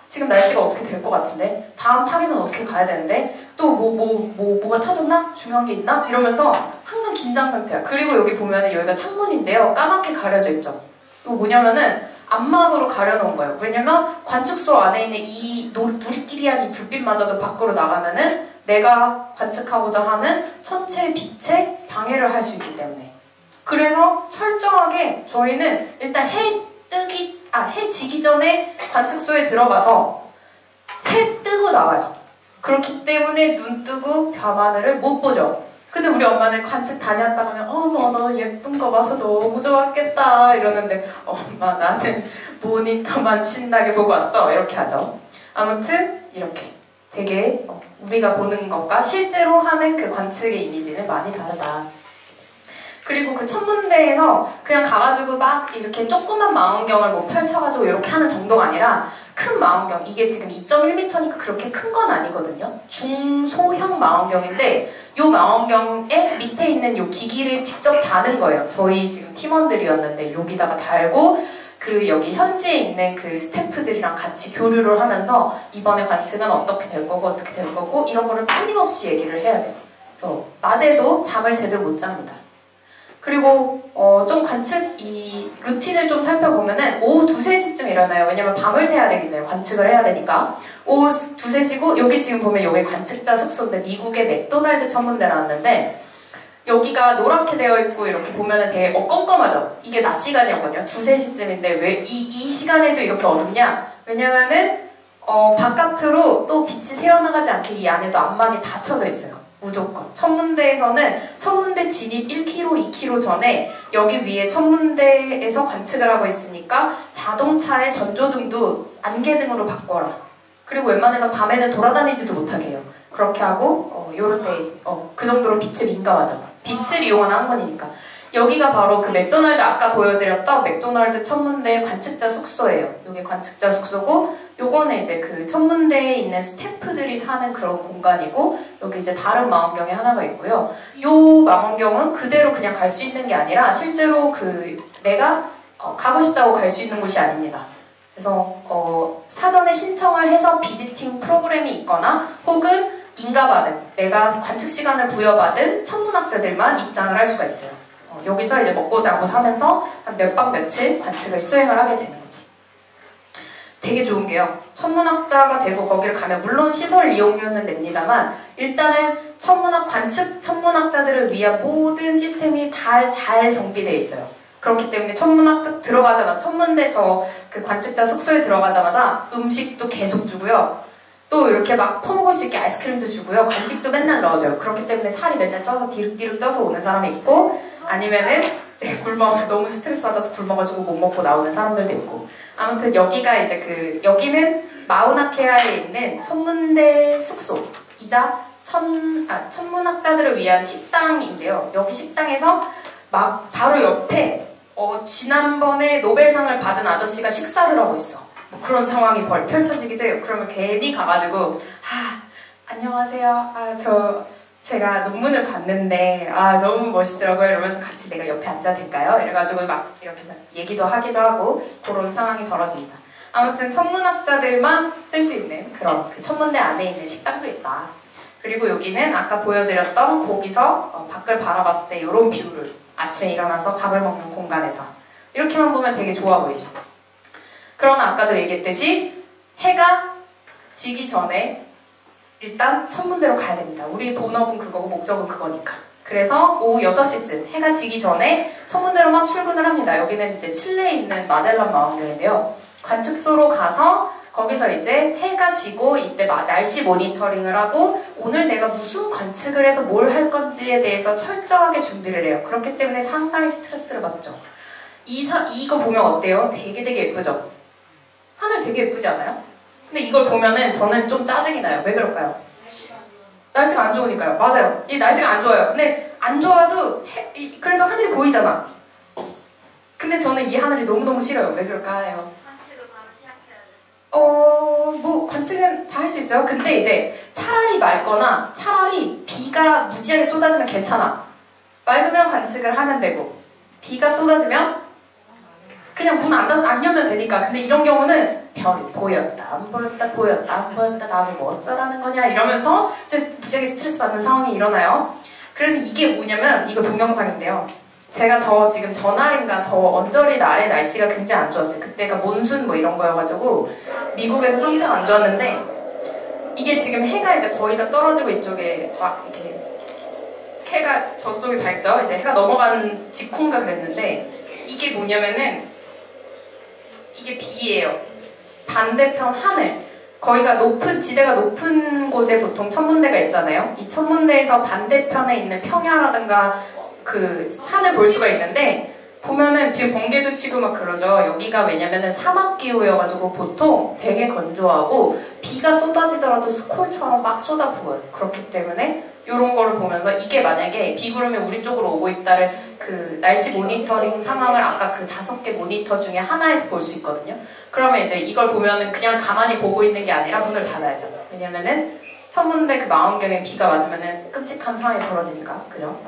지금 날씨가 어떻게 될 것 같은데? 다음 타겟은 어떻게 가야 되는데? 또 뭐가 터졌나? 중요한 게 있나? 이러면서 항상 긴장 상태야. 그리고 여기 보면은 여기가 창문인데요. 까맣게 가려져 있죠. 이거 뭐냐면은 암막으로 가려놓은 거예요. 왜냐면 관측소 안에 있는 이 누리끼리한 이 불빛마저도 밖으로 나가면은 내가 관측하고자 하는 천체의 빛에 방해를 할 수 있기 때문에. 그래서 철저하게 저희는 일단 해 지기 전에 관측소에 들어가서 해 뜨고 나와요. 그렇기 때문에 눈 뜨고 밤하늘을 못 보죠. 근데 우리 엄마는 관측 다녔다 하면 어머 너 예쁜 거 봐서 너무 좋았겠다 이러는데 엄마 나는 모니터만 신나게 보고 왔어 이렇게 하죠. 아무튼 이렇게 되게 우리가 보는 것과 실제로 하는 그 관측의 이미지는 많이 다르다. 그리고 그 천문대에서 그냥 가가지고 막 이렇게 조그만 망원경을 뭐 펼쳐가지고 이렇게 하는 정도가 아니라 큰 망원경, 이게 지금 2.1m니까 그렇게 큰 건 아니거든요. 중소형 망원경인데 이 망원경에 밑에 있는 이 기기를 직접 다는 거예요. 저희 지금 팀원들이었는데 여기다가 달고 그 여기 현지에 있는 그 스태프들이랑 같이 교류를 하면서 이번에 관측은 어떻게 될 거고 어떻게 될 거고 이런 거를 끊임없이 얘기를 해야 돼요. 그래서 낮에도 잠을 제대로 못 잡니다. 그리고 좀 관측 이 루틴을 좀 살펴보면은 오후 2, 3시쯤 일어나요. 왜냐면 밤을 새야 되겠네요. 관측을 해야 되니까. 오후 2, 3시고 여기 지금 보면 여기 관측자 숙소인데 미국의 맥도날드 천문대 나왔는데 여기가 노랗게 되어 있고 이렇게 보면은 되게 껌껌하죠. 이게 낮 시간이었거든요. 2, 3시쯤인데 왜 이 시간에도 이렇게 어둡냐? 왜냐면은 바깥으로 또 빛이 새어나가지 않게 이 안에도 안막이 닫혀져 있어요. 무조건. 천문대에서는 천문대 진입 1km, 2km 전에 여기 위에 천문대에서 관측을 하고 있으니까 자동차의 전조등도 안개등으로 바꿔라. 그리고 웬만해서 밤에는 돌아다니지도 못하게 해요. 그렇게 하고 요럴 때 그 정도로 빛에 민감하죠. 빛을 이용한 항문이니까. 여기가 바로 그 맥도날드 아까 보여드렸던 맥도날드 천문대 관측자 숙소예요. 이게 관측자 숙소고 요거는 이제 그 천문대에 있는 스태프들이 사는 그런 공간이고 여기 이제 다른 망원경이 하나가 있고요. 요 망원경은 그대로 그냥 갈 수 있는 게 아니라 실제로 그 내가 가고 싶다고 갈 수 있는 곳이 아닙니다. 그래서 사전에 신청을 해서 비지팅 프로그램이 있거나 혹은 인가받은 내가 관측 시간을 부여받은 천문학자들만 입장을 할 수가 있어요. 여기서 이제 먹고 자고 사면서 한 몇 박 며칠 관측을 수행을 하게 되는 거죠. 되게 좋은 게요. 천문학자가 되고 거기를 가면 물론 시설 이용료는 냅니다만 일단은 관측 천문학자들을 위한 모든 시스템이 다 잘 정비되어 있어요. 그렇기 때문에 천문학 들어가자마자 천문대 그 관측자 숙소에 들어가자마자 음식도 계속 주고요. 또 이렇게 막 퍼먹을 수 있게 아이스크림도 주고요. 간식도 맨날 넣어줘요. 그렇기 때문에 살이 맨날 쪄서 디룩디룩 쪄서 오는 사람이 있고 아니면은 이제 너무 스트레스 받아서 굶어가지고 못 먹고 나오는 사람들도 있고 아무튼 여기가 이제 여기는 마우나케아에 있는 천문대 숙소이자 천문학자들을 위한 식당인데요. 여기 식당에서 막 바로 옆에 지난번에 노벨상을 받은 아저씨가 식사를 하고 있어. 뭐 그런 상황이 펼쳐지기도 해요. 그러면 괜히 가가지고 안녕하세요. 제가 논문을 봤는데 너무 멋있더라고요. 이러면서 같이 내가 옆에 앉아도 될까요? 이래가지고 막 이렇게 얘기도 하기도 하고 그런 상황이 벌어집니다. 아무튼 천문학자들만 쓸 수 있는 그런 그 천문대 안에 있는 식당도 있다. 그리고 여기는 아까 보여드렸던 거기서 밖을 바라봤을 때 이런 뷰를 아침에 일어나서 밥을 먹는 공간에서 이렇게만 보면 되게 좋아 보이죠. 그러나 아까도 얘기했듯이 해가 지기 전에 일단 천문대로 가야 됩니다. 우리 본업은 그거고 목적은 그거니까. 그래서 오후 6시쯤 해가 지기 전에 천문대로 막 출근을 합니다. 여기는 이제 칠레에 있는 마젤란 망원경인데요. 관측소로 가서 거기서 이제 해가 지고 이때 날씨 모니터링을 하고 오늘 내가 무슨 관측을 해서 뭘 할 건지에 대해서 철저하게 준비를 해요. 그렇기 때문에 상당히 스트레스를 받죠. 이거 보면 어때요? 되게 예쁘죠? 하늘 되게 예쁘지 않아요? 근데 이걸 보면은 저는 좀 짜증이 나요. 왜 그럴까요? 날씨가 안 좋으니까요. 맞아요. 이 날씨가 안 좋아요. 근데 안 좋아도 그래도 하늘이 보이잖아. 근데 저는 이 하늘이 너무너무 싫어요. 왜 그럴까요? 관측을 바로 시작해야 돼. 뭐 관측은 다 할 수 있어요. 근데 이제 차라리 맑거나 차라리 비가 무지하게 쏟아지면 괜찮아. 맑으면 관측을 하면 되고 비가 쏟아지면 그냥 문 안 열면 되니까. 근데 이런 경우는 별이 보였다 안 보였다 보였다 안 보였다 나를 뭐 어쩌라는 거냐 이러면서 이제 무지하게 스트레스 받는 상황이 일어나요. 그래서 이게 뭐냐면 이거 동영상인데요. 제가 지금 전날인가 언저리 날에 날씨가 굉장히 안 좋았어요. 그때가 몬순 뭐 이런 거여가지고 미국에서 상태가 안 좋았는데 이게 지금 해가 이제 거의 다 떨어지고 이쪽에 막 이렇게 해가 저쪽이 밝죠. 이제 해가 넘어간 직후인가 그랬는데 이게 뭐냐면은 이게 비예요. 반대편 하늘. 거기가 지대가 높은 곳에 보통 천문대가 있잖아요. 이 천문대에서 반대편에 있는 평야라든가 그 산을 볼 수가 있는데 보면은 지금 번개도 치고 막 그러죠. 여기가 왜냐면은 사막기후여가지고 보통 되게 건조하고 비가 쏟아지더라도 스콜처럼 막 쏟아부어요. 그렇기 때문에 이런 거를 보면서 이게 만약에 비구름이 우리 쪽으로 오고 있다를 그 날씨 모니터링 상황을 아까 그 5개 모니터 중에 하나에서 볼 수 있거든요. 그러면 이제 이걸 보면은 그냥 가만히 보고 있는 게 아니라 문을 닫아야죠. 왜냐면은 천문대 그 망원경에 비가 맞으면은 끔찍한 상황이 벌어지니까. 그죠?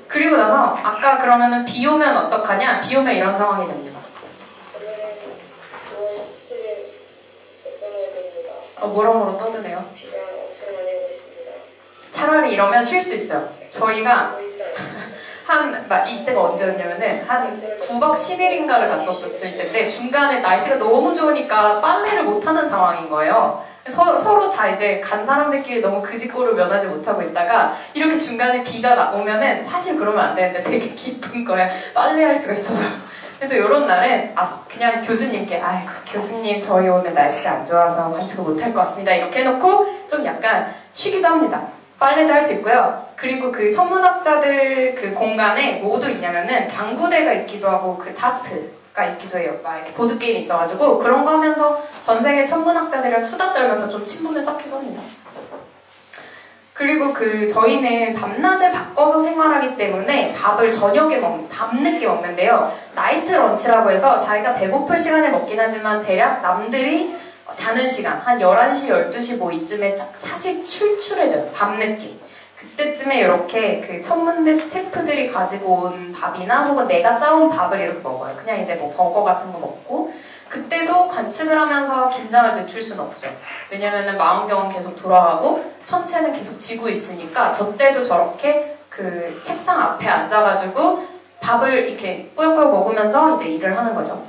그리고 나서 아까 그러면은 비 오면 어떡하냐? 비 오면 이런 상황이 됩니다. 뭐라 떠드네요. 차라리 이러면 쉴 수 있어요. 저희가 이때가 언제였냐면은 한 9박 10일인가를 갔었을 때인데 중간에 날씨가 너무 좋으니까 빨래를 못하는 상황인 거예요. 서로 다 이제 간 사람들끼리 너무 그 짓고를 면하지 못하고 있다가 이렇게 중간에 비가 오면은 사실 그러면 안 되는데 되게 기쁜 거야. 빨래할 수가 있어서. 그래서 이런 날은 그냥 교수님께 아이고 교수님 저희 오늘 날씨가 안 좋아서 관측을 못할 것 같습니다. 이렇게 해놓고 좀 약간 쉬기도 합니다. 빨래도 할 수 있고요. 그리고 그 천문학자들 그 공간에 뭐도 있냐면은 당구대가 있기도 하고 그 다트가 있기도 해요. 막 이렇게 보드게임이 있어가지고 그런 거 하면서 전 세계 천문학자들이랑 수다 떨면서 좀 친분을 쌓기도 합니다. 그리고 저희는 밤낮을 바꿔서 생활하기 때문에 밥을 밤늦게 먹는데요. 나이트 런치라고 해서 자기가 배고플 시간에 먹긴 하지만 대략 남들이 자는 시간 한 11시, 12시 뭐 이쯤에 사실 출출해져요. 밤늦게. 그때쯤에 이렇게 그 천문대 스태프들이 가지고 온 밥이나 혹은 내가 싸온 밥을 이렇게 먹어요. 그냥 이제 뭐 버거 같은 거 먹고 그때도 관측을 하면서 긴장을 늦출 수는 없죠. 왜냐면은 망원경은 계속 돌아가고 천체는 계속 지고 있으니까 저 때도 저렇게 그 책상 앞에 앉아가지고 밥을 이렇게 꾸역꾸역 먹으면서 이제 일을 하는 거죠.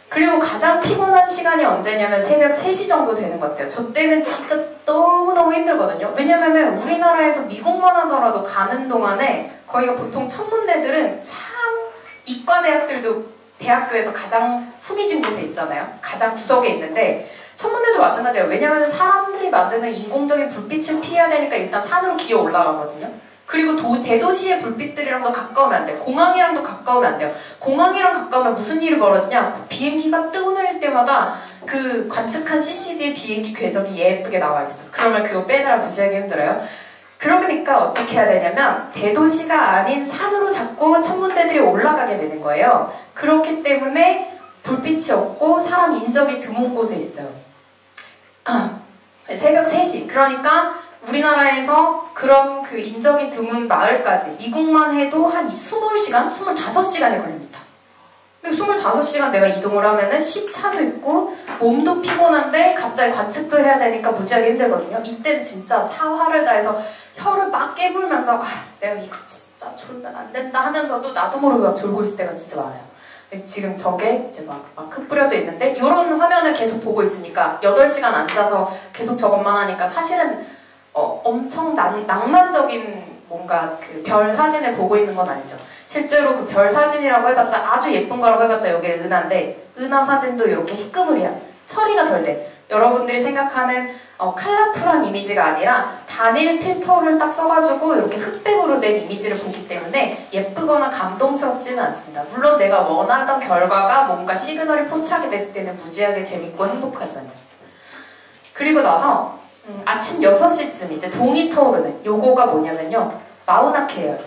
그리고 가장 피곤한 시간이 언제냐면 새벽 3시 정도 되는 것 같아요. 저 때는 진짜 너무너무 힘들거든요. 왜냐면은 우리나라에서 미국만 하더라도 가는 동안에 거기가 보통 천문대들은 참 이과대학들도 대학교에서 가장 후미진 곳에 있잖아요. 가장 구석에 있는데 천문대도 마찬가지예요. 왜냐면 사람들이 만드는 인공적인 불빛을 피해야 되니까 일단 산으로 기어 올라가거든요. 그리고 대도시의 불빛들이랑도 가까우면 안 돼요. 공항이랑도 가까우면 안 돼요. 공항이랑 가까우면 무슨 일이 벌어지냐? 비행기가 뜨고내릴 때마다 그 관측한 CCD의 비행기 궤적이 예쁘게 나와 있어요. 그러면 그거 빼느라 무시하기 힘들어요. 그러니까 어떻게 해야 되냐면 대도시가 아닌 산으로 자꾸 천문대들이 올라가게 되는 거예요. 그렇기 때문에 불빛이 없고 사람 인적이 드문 곳에 있어요. 새벽 3시. 그러니까 우리나라에서 그런 그 인적이 드문 마을까지 미국만 해도 한 20시간? 25시간이 걸립니다. 근데 25시간 내가 이동을 하면은 시차도 있고 몸도 피곤한데 갑자기 관측도 해야 되니까 무지하게 힘들거든요. 이때는 진짜 사활을 다해서 혀를 막 깨물면서 내가 이거 진짜 졸면 안 된다 하면서도 나도 모르게 막 졸고 있을 때가 진짜 많아요. 지금 저게 이제 막 흩뿌려져 있는데 이런 화면을 계속 보고 있으니까 8시간 앉아서 계속 저것만 하니까 사실은 엄청 낭만적인 뭔가 그 별 사진을 보고 있는 건 아니죠. 실제로 그 별 사진이라고 해봤자 아주 예쁜 거라고 해봤자 여기 은하인데 은하 사진도 이렇게 희끄무리야. 처리가 덜 돼. 여러분들이 생각하는 컬러풀한 이미지가 아니라 단일 필터를 딱 써가지고 이렇게 흑백으로 낸 이미지를 보기 때문에 예쁘거나 감동스럽지는 않습니다. 물론 내가 원하던 결과가 뭔가 시그널이 포착이 됐을 때는 무지하게 재밌고 행복하잖아요. 그리고 나서 아침 6시쯤 이제 동이 터오르는 요거가 뭐냐면요. 마우나케예요.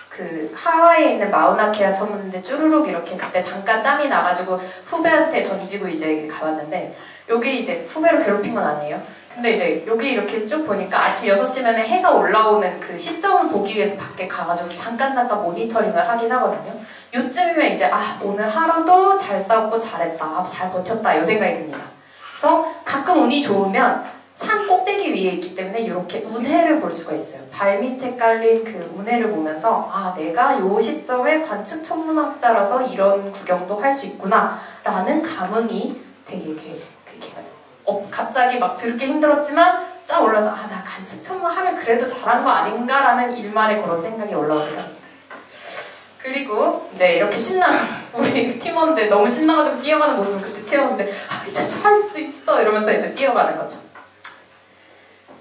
그 하와이에 있는 마우나케아 천문대 쭈루룩 이렇게 그때 잠깐 짱이 나가지고 후배한테 던지고 이제 가봤는데 여기 이제 후배로 괴롭힌 건 아니에요. 근데 이제 여기 이렇게 쭉 보니까 아침 6시면 해가 올라오는 그 시점을 보기 위해서 밖에 가가지고 잠깐 모니터링을 하긴 하거든요. 요쯤이면 이제 오늘 하루도 잘 싸웠고 잘했다, 잘 버텼다 이 생각이 듭니다. 그래서 가끔 운이 좋으면 산 꼭대기 위에 있기 때문에 이렇게 운해를 볼 수가 있어요. 발 밑에 깔린 그 운해를 보면서 내가 요 시점에 관측 천문학자라서 이런 구경도 할 수 있구나 라는 감흥이 되게 이렇게 갑자기 막 들기 힘들었지만 쫙 올라서 나 관측 천문학을 그래도 잘한 거 아닌가 라는 일말의 그런 생각이 올라오더라고요. 그리고 이제 이렇게 신나서 우리 팀원들 너무 신나가지고 뛰어가는 모습을 그때 채웠는데 이제 할 수 있어 이러면서 이제 뛰어가는 거죠.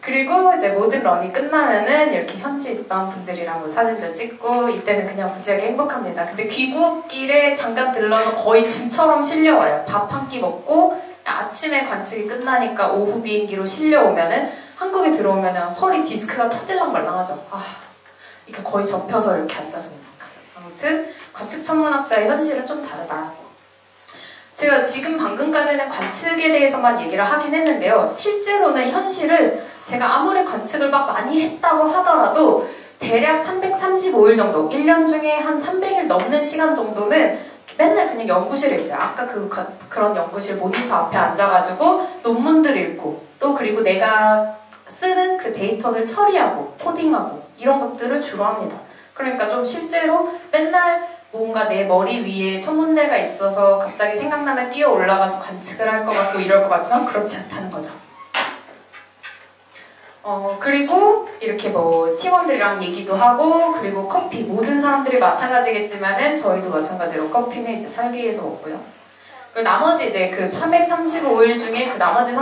그리고 이제 모든 런이 끝나면은 이렇게 현지 있던 분들이랑 뭐 사진도 찍고 이때는 그냥 무지하게 행복합니다. 근데 귀국길에 잠깐 들러서 거의 짐처럼 실려와요. 밥 한 끼 먹고 아침에 관측이 끝나니까 오후 비행기로 실려오면은 한국에 들어오면은 허리 디스크가 터질랑 말랑하죠. 이렇게 거의 접혀서 이렇게 앉아서 오니까. 아무튼 관측 천문학자의 현실은 좀 다르다. 제가 지금 방금까지는 관측에 대해서만 얘기를 하긴 했는데요. 실제로는 현실은 제가 아무리 관측을 막 많이 했다고 하더라도 대략 335일 정도, 1년 중에 한 300일 넘는 시간 정도는 맨날 그냥 연구실에 있어요. 아까 그런 연구실 모니터 앞에 앉아가지고 논문들 읽고 또 그리고 내가 쓰는 그 데이터를 처리하고 코딩하고 이런 것들을 주로 합니다. 그러니까 좀 실제로 맨날 뭔가 내 머리 위에 천문대가 있어서 갑자기 생각나면 뛰어 올라가서 관측을 할 것 같고 이럴 것 같지만 그렇지 않다는 거죠. 그리고 이렇게 뭐 팀원들이랑 얘기도 하고 그리고 커피 모든 사람들이 마찬가지겠지만은 저희도 마찬가지로 커피는 이제 살기 위해서 먹고요. 그리고 나머지 이제 그 335일 중에 그 나머지 그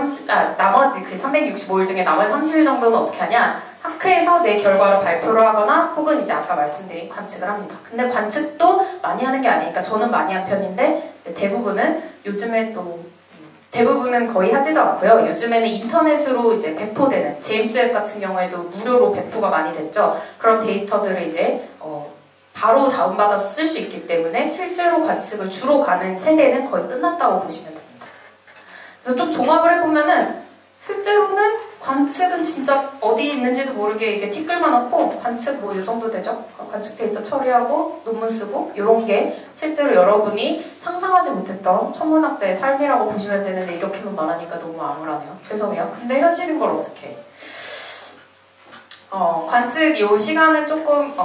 365일 중에 나머지 30일 정도는 어떻게 하냐? 학회에서 내 결과를 발표를 하거나 혹은 이제 아까 말씀드린 관측을 합니다. 근데 관측도 많이 하는 게 아니니까 저는 많이 한 편인데 이제 대부분은 거의 하지도 않고요. 요즘에는 인터넷으로 이제 배포되는 제임스 웹 같은 경우에도 무료로 배포가 많이 됐죠. 그런 데이터들을 이제 바로 다운받아서 쓸 수 있기 때문에 실제로 관측을 주로 가는 세대는 거의 끝났다고 보시면 됩니다. 그래서 좀 종합을 해보면은 실제로는 관측은 진짜 어디 있는지도 모르게 이게 티끌만 넣고 관측 뭐 이 정도 되죠? 관측 데이터 처리하고 논문 쓰고 이런 게 실제로 여러분이 상상하지 못했던 천문학자의 삶이라고 보시면 되는데 이렇게만 말하니까 너무 암울하네요. 죄송해요. 근데 현실인 걸 어떻게 해? 관측 요 시간은 조금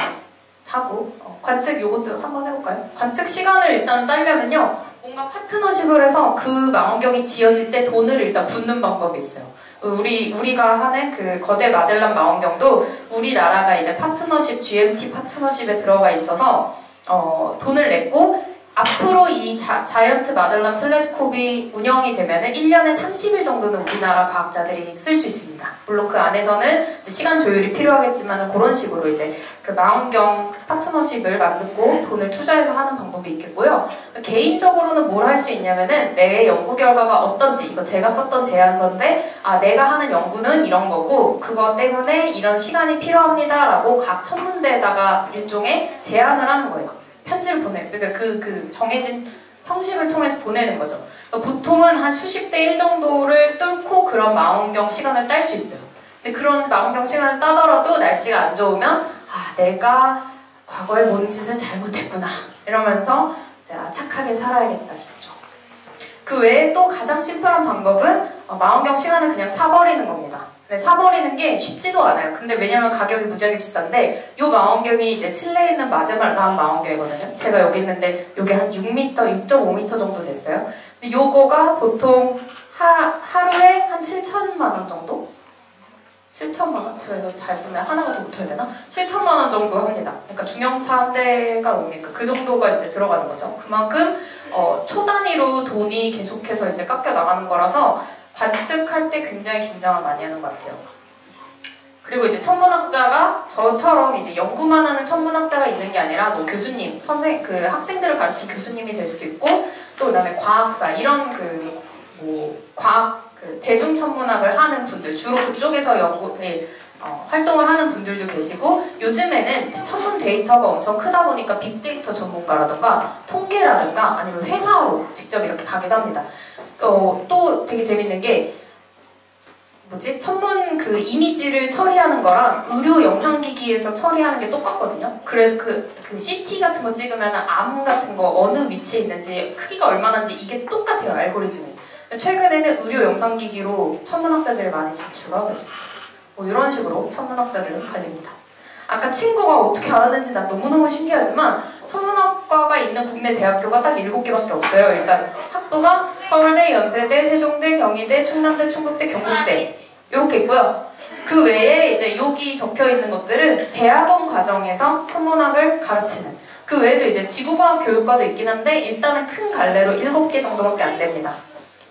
하고 관측 요것도 한번 해볼까요? 관측 시간을 일단 따려면요 뭔가 파트너십을 해서 그 망원경이 지어질 때 돈을 일단 붓는 방법이 있어요. 우리가 하는 그 거대 마젤란 망원경도 우리나라가 이제 파트너십, GMT 파트너십에 들어가 있어서 돈을 냈고 앞으로 이 자이언트 마젤란 텔레스콥이 운영이 되면은 1년에 30일 정도는 우리나라 과학자들이 쓸 수 있습니다. 물론 그 안에서는 시간 조율이 필요하겠지만 그런 식으로 이제 그 망원경 파트너십을 만들고 돈을 투자해서 하는 방법이 있겠고요. 개인적으로는 뭘 할 수 있냐면은 내 연구 결과가 어떤지 이거 제가 썼던 제안서인데 내가 하는 연구는 이런 거고 그것 때문에 이런 시간이 필요합니다라고 각 천문대에다가 일종의 제안을 하는 거예요. 편지를 보내요. 그러니까 그 정해진 형식을 통해서 보내는 거죠. 보통은 한 수십 대 1 정도를 뚫고 그런 망원경 시간을 딸 수 있어요. 근데 그런 망원경 시간을 따더라도 날씨가 안 좋으면 내가 과거에 뭔 짓을 잘못했구나 이러면서 착하게 살아야겠다 싶죠. 그 외에 또 가장 심플한 방법은 망원경 시간을 그냥 사버리는 겁니다. 근데 사버리는 게 쉽지도 않아요. 근데 왜냐면 가격이 무지하게 비싼데 이 망원경이 이제 칠레에 있는 마젤란 망원경이거든요. 제가 여기 있는데 이게 한 6m, 6.5m 정도 됐어요. 근데 요거가 보통 하루에 한 7천만 원 정도? 7천만 원? 제가 이거 잘 쓰면 하나가 더 붙어야 되나? 7천만 원 정도 합니다. 그러니까 중형차 한 대가 뭡니까? 그 정도가 이제 들어가는 거죠. 그만큼 초 단위로 돈이 계속해서 이제 깎여 나가는 거라서 관측할 때 굉장히 긴장을 많이 하는 것 같아요. 그리고 이제 천문학자가 저처럼 이제 연구만 하는 천문학자가 있는 게 아니라 뭐 교수님, 그 학생들을 가르친 교수님이 될 수도 있고 또 그다음에 과학사 이런 과학 대중천문학을 하는 분들 주로 그쪽에서 활동을 하는 분들도 계시고 요즘에는 천문 데이터가 엄청 크다 보니까 빅데이터 전문가라든가 통계라든가 아니면 회사로 직접 이렇게 가기도 합니다. 또 되게 재밌는 게 천문 그 이미지를 처리하는 거랑 의료 영상기기에서 처리하는 게 똑같거든요. 그래서 그 CT 같은 거 찍으면 암 같은 거 어느 위치에 있는지 크기가 얼마나인지 이게 똑같아요. 알고리즘이. 최근에는 의료 영상기기로 천문학자들을 많이 진출하고 계십니다. 이런 식으로 천문학자들은 갈립니다. 아까 친구가 어떻게 알았는지 난 너무너무 신기하지만 천문학과가 있는 국내 대학교가 딱 7개밖에 없어요. 일단 학부가 서울대, 연세대, 세종대, 경희대, 충남대, 충북대, 경북대 이렇게 있고요. 그 외에 이제 여기 적혀 있는 것들은 대학원 과정에서 천문학을 가르치는 그 외에도 이제 지구과학 교육과도 있긴 한데 일단은 큰 갈래로 7개 정도밖에 안 됩니다.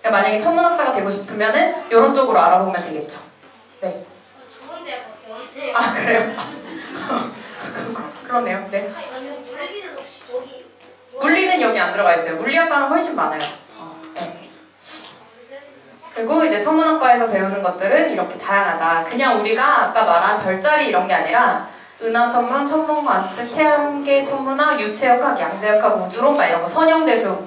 그러니까 만약에 천문학자가 되고 싶으면은 이런 쪽으로 알아보면 되겠죠. 네. 아, 그래요? 그러네요. 네. 물리는 혹시 저기 물리는 여기 안 들어가 있어요. 물리학과는 훨씬 많아요. 네. 그리고 이제 천문학과에서 배우는 것들은 이렇게 다양하다. 그냥 우리가 아까 말한 별자리 이런 게 아니라 은하천문, 천문관측, 태양계 천문학, 유체역학, 양자역학, 우주론 막 이런 거 선형대수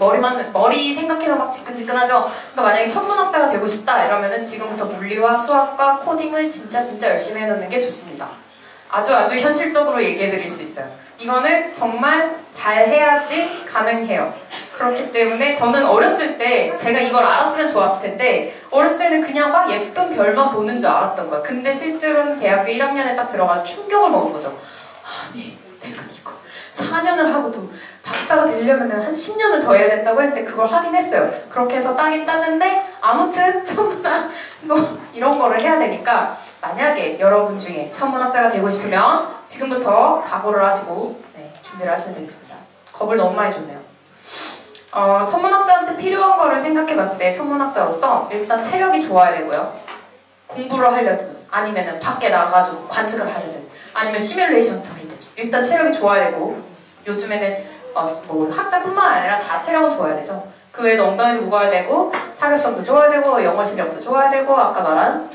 머리 생각해서 막 지끈지끈하죠. 그러니까 만약에 천문학자가 되고 싶다 이러면은 지금부터 물리와 수학과 코딩을 진짜 열심히 해놓는 게 좋습니다. 아주 현실적으로 얘기해드릴 수 있어요. 이거는 정말 잘 해야지 가능해요. 그렇기 때문에 저는 어렸을 때 제가 이걸 알았으면 좋았을 텐데 어렸을 때는 그냥 막 예쁜 별만 보는 줄 알았던 거야. 근데 실제로는 대학교 1학년에 딱 들어가서 충격을 먹은 거죠. 아니 내가 이거 4년을 하고도 박사가 되려면 한 10년을 더 해야 된다고 했는데 그걸 하긴 했어요. 그렇게 해서 따긴 땄는데 아무튼 천문학 이런 거를 해야 되니까 만약에 여러분 중에 천문학자가 되고 싶으면 지금부터 각오를 하시고 준비를 하시면 되겠습니다. 겁을 너무 많이 줬네요. 천문학자한테 필요한 거를 생각해 봤을 때 천문학자로서 일단 체력이 좋아야 되고요. 공부를 하려든 아니면 밖에 나가가지고 관측을 하려든 아니면 시뮬레이션 돌리든 일단 체력이 좋아야 되고 요즘에는 뭐 학자뿐만 아니라 다 체력은 좋아야 되죠. 그 외에도 엉덩이도 무거워야 되고 사교성도 좋아야 되고 영어 실력도 좋아야 되고 아까 말한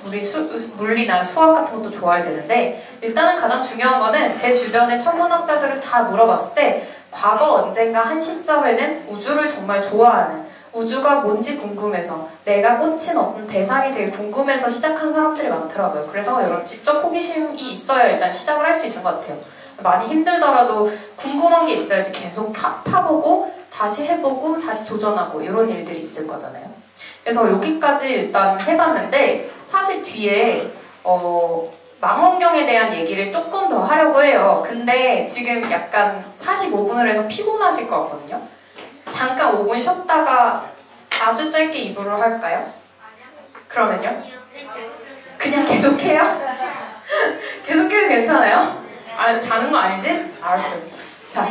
물리나 수학 같은 것도 좋아야 되는데 일단은 가장 중요한 거는 제 주변의 천문학자들을 다 물어봤을 때 과거 언젠가 한 시점에는 우주를 정말 좋아하는 우주가 뭔지 궁금해서 내가 꽂힌 어떤 대상이 되게 궁금해서 시작한 사람들이 많더라고요. 그래서 이런 지적 호기심이 있어야 일단 시작을 할 수 있는 것 같아요. 많이 힘들더라도 궁금한 게 있어야지 계속 파보고 다시 해보고 다시 도전하고 이런 일들이 있을 거잖아요. 그래서 여기까지 일단 해봤는데 사실 뒤에 망원경에 대한 얘기를 조금 더 하려고 해요. 근데 지금 약간 45분을 해서 피곤하실 것 같거든요. 잠깐 5분 쉬었다가 아주 짧게 2부를 할까요? 그러면요? 그냥 계속해요? 계속해도 괜찮아요? 아, 자는 거 아니지? 알았어요. 자,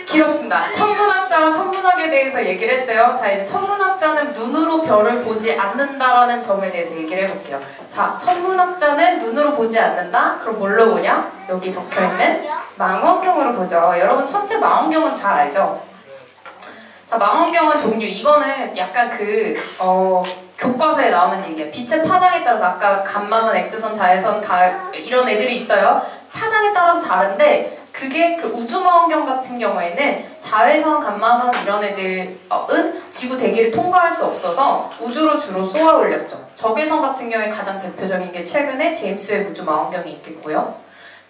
길었습니다. 천문학자와 천문학에 대해서 얘기를 했어요. 자, 이제 천문학자는 눈으로 별을 보지 않는다라는 점에 대해서 얘기를 해볼게요. 자, 천문학자는 눈으로 보지 않는다? 그럼 뭘로 보냐? 여기 적혀있는 망원경으로 보죠. 여러분 천체 망원경은 잘 알죠? 자, 망원경은 종류, 이거는 약간 교과서에 나오는 얘기예요. 빛의 파장에 따라서 아까 감마선, X선, 자외선, 이런 애들이 있어요. 파장에 따라서 다른데 그게 그 우주망원경 같은 경우에는 자외선, 감마선 이런 애들은 지구 대기를 통과할 수 없어서 우주로 주로 쏘아 올렸죠. 적외선 같은 경우에 가장 대표적인 게 최근에 제임스 웹 우주망원경이 있겠고요.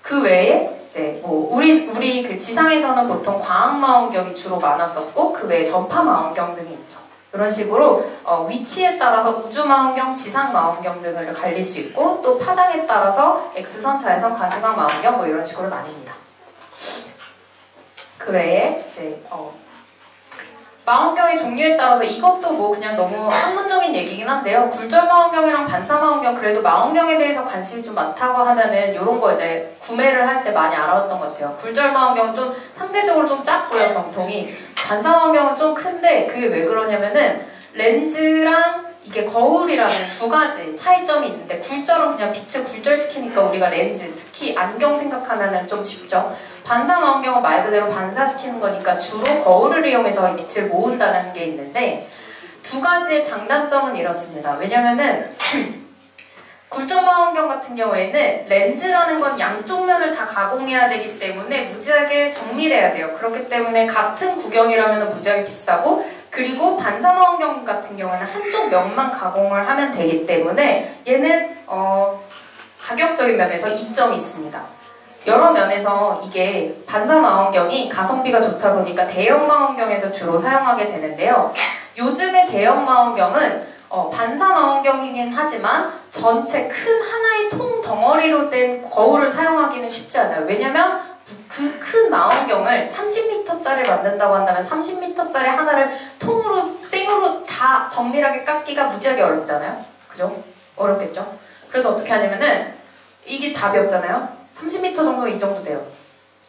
그 외에 이제 뭐 우리 그 지상에서는 보통 광학망원경이 주로 많았었고 그 외에 전파망원경 등이 있죠. 이런 식으로 위치에 따라서 우주망원경, 지상망원경 등을 갈릴 수 있고 또 파장에 따라서 X선, 자외선, 가시광 망원경 뭐 이런 식으로 나뉩니다. 그 외에 이제 망원경의 종류에 따라서 이것도 뭐 그냥 너무 학문적인 얘기긴 한데요. 굴절망원경이랑 반사망원경 그래도 망원경에 대해서 관심이 좀 많다고 하면은 이런 거 이제 구매를 할 때 많이 알아봤던 것 같아요. 굴절망원경은 좀 상대적으로 좀 작고요, 정통이. 반사망원경은 좀 큰데 그게 왜 그러냐면은 렌즈랑 이게 거울이라는 두 가지 차이점이 있는데 굴절은 그냥 빛을 굴절시키니까 우리가 렌즈, 특히 안경 생각하면은 좀 쉽죠. 반사망원경은 말 그대로 반사시키는 거니까 주로 거울을 이용해서 빛을 모은다는 게 있는데 두 가지의 장단점은 이렇습니다. 왜냐면은 굴절망원경 같은 경우에는 렌즈라는 건 양쪽 면을 다 가공해야 되기 때문에 무지하게 정밀해야 돼요. 그렇기 때문에 같은 구경이라면 무지하게 비싸고 그리고 반사망원경 같은 경우에는 한쪽 면만 가공을 하면 되기 때문에 얘는 가격적인 면에서 이점이 있습니다. 여러 면에서 이게 반사망원경이 가성비가 좋다 보니까 대형망원경에서 주로 사용하게 되는데요. 요즘의 대형망원경은 반사망원경이긴 하지만 전체 큰 하나의 통 덩어리로 된 거울을 사용하기는 쉽지 않아요. 왜냐면 그 큰 망원경을 30m짜리 만든다고 한다면 30m짜리 하나를 통으로 생으로 다 정밀하게 깎기가 무지하게 어렵잖아요. 그죠? 어렵겠죠? 그래서 어떻게 하냐면은 이게 답이 없잖아요. 30m 정도 이 정도 돼요.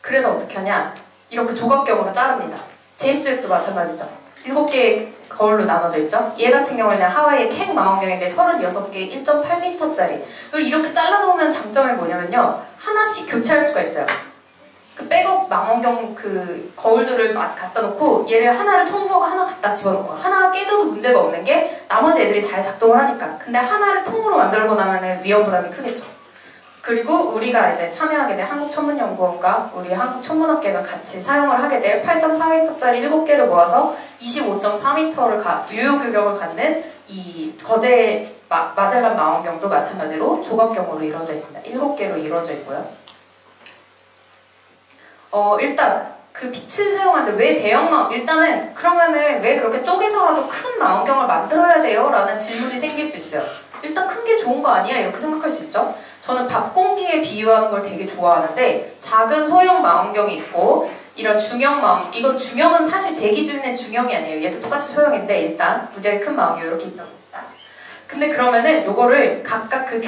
그래서 어떻게 하냐? 이렇게 조각경으로 자릅니다. 제임스 웹도 마찬가지죠. 7개의 거울로 나눠져 있죠. 얘 같은 경우에는 하와이의 캥 망원경인데 36개 1.8m짜리. 그리고 이렇게 잘라놓으면 장점이 뭐냐면요. 하나씩 교체할 수가 있어요. 그 백업 망원경 그 거울들을 갖다 놓고 얘를 하나를 청소하고 하나 갖다 집어넣고 하나가 깨져도 문제가 없는 게 나머지 애들이 잘 작동을 하니까. 근데 하나를 통으로 만들고 나면 위험 부담이 크겠죠. 그리고 우리가 이제 참여하게 된 한국천문연구원과 우리 한국천문학계가 같이 사용을 하게 될 8.4m짜리 7개를 모아서 25.4m를 유효 규격을 갖는 이 거대 마젤란 망원경도 마찬가지로 조각경으로 이루어져 있습니다. 7개로 이루어져 있고요. 일단 그 빛을 사용하는데 왜 일단은 그러면은 왜 그렇게 쪼개서라도 큰 망원경을 만들어야 돼요? 라는 질문이 생길 수 있어요. 일단 큰 게 좋은 거 아니야? 이렇게 생각할 수 있죠? 저는 밥 공기에 비유하는 걸 되게 좋아하는데 작은 소형 망원경이 있고 이런 중형 이건 중형은 사실 제 기준엔 중형이 아니에요. 얘도 똑같이 소형인데 일단 무지하게 큰 망원경 이렇게 있다고 봅시다. 근데 그러면은 요거를 각각 그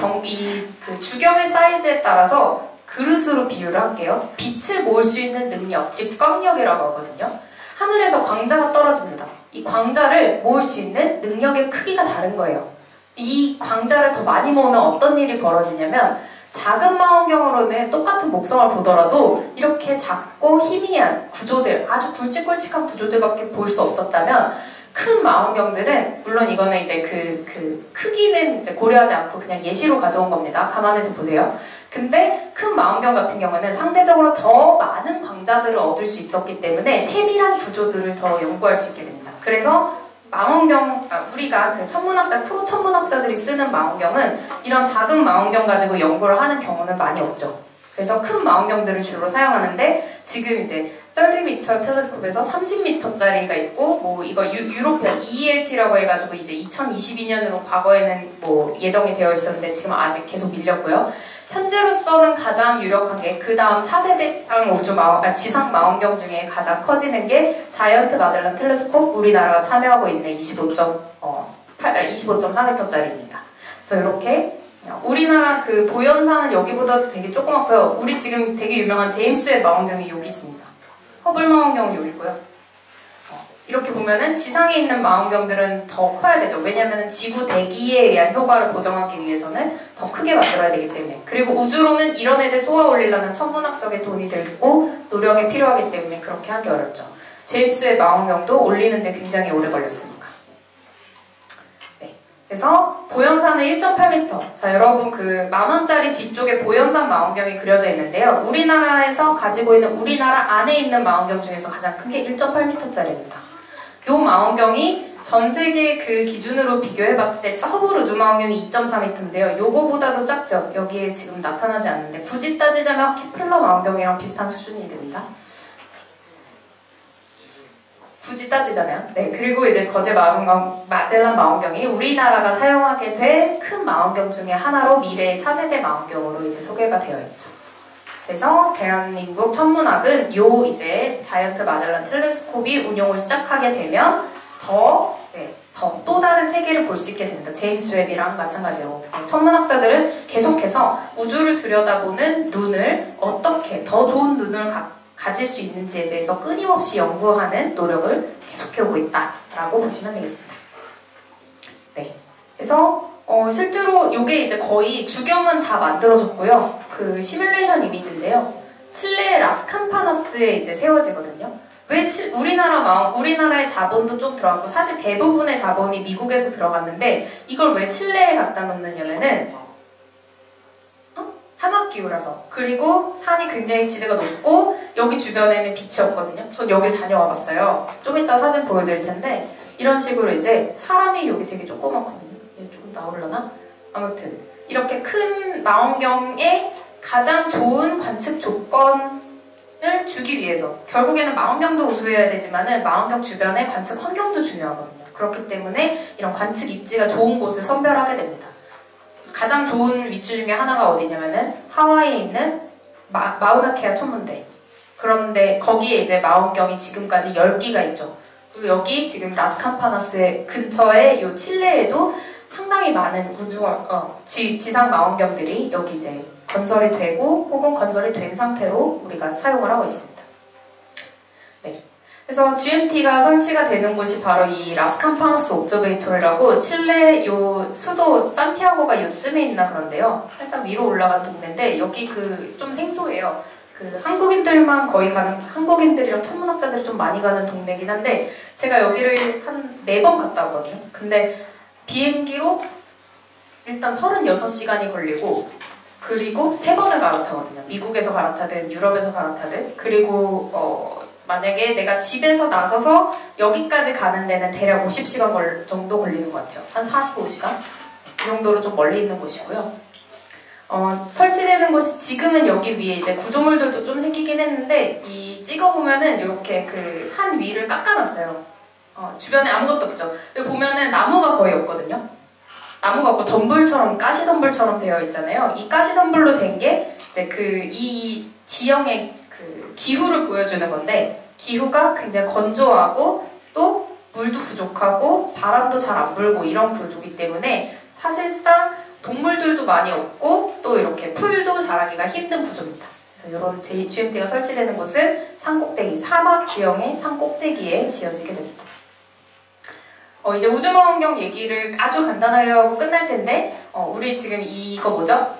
주경의 사이즈에 따라서 그릇으로 비유를 할게요. 빛을 모을 수 있는 능력, 즉 광력이라고 하거든요. 하늘에서 광자가 떨어집니다. 이 광자를 모을 수 있는 능력의 크기가 다른 거예요. 이 광자를 더 많이 모으면 어떤 일이 벌어지냐면 작은 망원경으로는 똑같은 목성을 보더라도 이렇게 작고 희미한 구조들, 아주 굵직굵직한 구조들밖에 볼 수 없었다면 큰 망원경들은 물론 이거는 이제 그 크기는 이제 고려하지 않고 그냥 예시로 가져온 겁니다. 감안해서 보세요. 근데 큰 망원경 같은 경우는 상대적으로 더 많은 광자들을 얻을 수 있었기 때문에 세밀한 구조들을 더 연구할 수 있게 됩니다. 그래서 우리가 그 프로 천문학자들이 쓰는 망원경은 이런 작은 망원경 가지고 연구를 하는 경우는 많이 없죠. 그래서 큰 망원경들을 주로 사용하는데 지금 이제 30m 텔레스콥에서 30m짜리가 있고 뭐 이거 유로편 EELT라고 해가지고 이제 2022년으로 과거에는 뭐 예정이 되어 있었는데 지금 아직 계속 밀렸고요. 현재로서는 가장 유력한 게 그 다음 차세대 지상 망원경 중에 가장 커지는 게 자이언트 마젤란 텔레스콥 우리나라가 참여하고 있는 25.4m짜리입니다. 그래서 이렇게 우리나라 그 보현사는 여기보다도 되게 조그맣고요. 우리 지금 되게 유명한 제임스 웹 망원경이 여기 있습니다. 허블 망원경은 여기 있고요. 이렇게 보면은 지상에 있는 망원경들은 더 커야 되죠. 왜냐하면 지구 대기에 의한 효과를 보정하기 위해서는 더 크게 만들어야 되기 때문에. 그리고 우주로는 이런 애들 쏘아 올리려면 천문학적인 돈이 들고 노력이 필요하기 때문에 그렇게 하기 어렵죠. 제임스 웹 망원경도 올리는데 굉장히 오래 걸렸으니까. 네. 그래서 보현사는 1.8m. 자, 여러분 그 10,000원짜리 뒤쪽에 보현산 망원경이 그려져 있는데요. 우리나라에서 가지고 있는 우리나라 안에 있는 망원경 중에서 가장 큰 게 1.8m짜리입니다. 요 망원경이 전 세계 그 기준으로 비교해봤을 때 허블 우주 망원경이 2.4m인데요. 요거보다도 작죠. 여기에 지금 나타나지 않는데 굳이 따지자면 케플러 망원경이랑 비슷한 수준이 됩니다. 굳이 따지자면. 네, 그리고 이제 거제 마젤란 망원경이 우리나라가 사용하게 될 큰 망원경 중에 하나로 미래의 차세대 망원경으로 이제 소개가 되어 있죠. 그래서 대한민국 천문학은 요 이제 자이언트 마젤란 텔레스콥이 운용을 시작하게 되면 또 다른 세계를 볼 수 있게 됩니다. 제임스 웹이랑 마찬가지로 천문학자들은 계속해서 우주를 들여다보는 눈을 어떻게 더 좋은 눈을 가질 수 있는지에 대해서 끊임없이 연구하는 노력을 계속해오고 있다라고 보시면 되겠습니다. 네, 그래서 실제로 이게 이제 거의 주경은 다 만들어졌고요. 그 시뮬레이션 이미지인데요. 칠레의 라스캄파나스에 이제 세워지거든요. 왜 우리나라의 자본도 좀 들어갔고 사실 대부분의 자본이 미국에서 들어갔는데 이걸 왜 칠레에 갖다 놓느냐면은 사막 기후라서. 그리고 산이 굉장히 지대가 높고 여기 주변에는 빛이 없거든요. 전 여기를 다녀와 봤어요. 좀 이따 사진 보여드릴 텐데 이런 식으로 이제 사람이 여기 되게 조그맣거든요. 얘 좀 나오려나? 아무튼 이렇게 큰 망원경에 가장 좋은 관측 조건을 주기 위해서 결국에는 망원경도 우수해야 되지만은 망원경 주변의 관측 환경도 중요하거든요. 그렇기 때문에 이런 관측 입지가 좋은 곳을 선별하게 됩니다. 가장 좋은 위치 중에 하나가 어디냐면은 하와이에 있는 마우나케아 천문대. 그런데 거기에 이제 망원경이 지금까지 10기가 있죠. 그리고 여기 지금 라스캄파나스 근처에 요 칠레에도 상당히 많은 지상 망원경들이 여기 이제 건설이 되고 혹은 건설이 된 상태로 우리가 사용을 하고 있습니다. 네. 그래서 GMT가 설치가 되는 곳이 바로 이 라스캄파나스 옵저베이토리라고 칠레 요 수도 산티아고가 요쯤에 있나 그런데요. 살짝 위로 올라간 동네인데 여기 그 좀 생소해요. 그 한국인들만 거의 가는, 한국인들이랑 천문학자들이 좀 많이 가는 동네긴 한데 제가 여기를 한 4번 갔다 왔거든요. 근데 비행기로 일단 36시간이 걸리고 그리고 3번을 갈아타거든요. 미국에서 갈아타든 유럽에서 갈아타든. 그리고 만약에 내가 집에서 나서서 여기까지 가는 데는 대략 50시간 정도 걸리는 것 같아요. 한 45시간? 이 정도로 좀 멀리 있는 곳이고요. 설치되는 곳이 지금은 여기 위에 이제 구조물들도 좀 생기긴 했는데 이 찍어보면은 이렇게 그 산 위를 깎아놨어요. 주변에 아무것도 없죠. 여기 보면은 나무가 거의 없거든요. 나무가 없고 덤불처럼 가시덤불처럼 되어 있잖아요. 이 가시덤불로 된 게 이제 이 지형의 그 기후를 보여주는 건데 기후가 굉장히 건조하고 또 물도 부족하고 바람도 잘 안 불고 이런 구조이기 때문에 사실상 동물들도 많이 없고 또 이렇게 풀도 자라기가 힘든 구조입니다. 그래서 이런 GMT가 설치되는 곳은 산꼭대기, 사막 지형의 산꼭대기에 지어지게 됩니다. 이제 우주망원경 얘기를 아주 간단하게 하고 끝날 텐데 우리 지금 이거 뭐죠?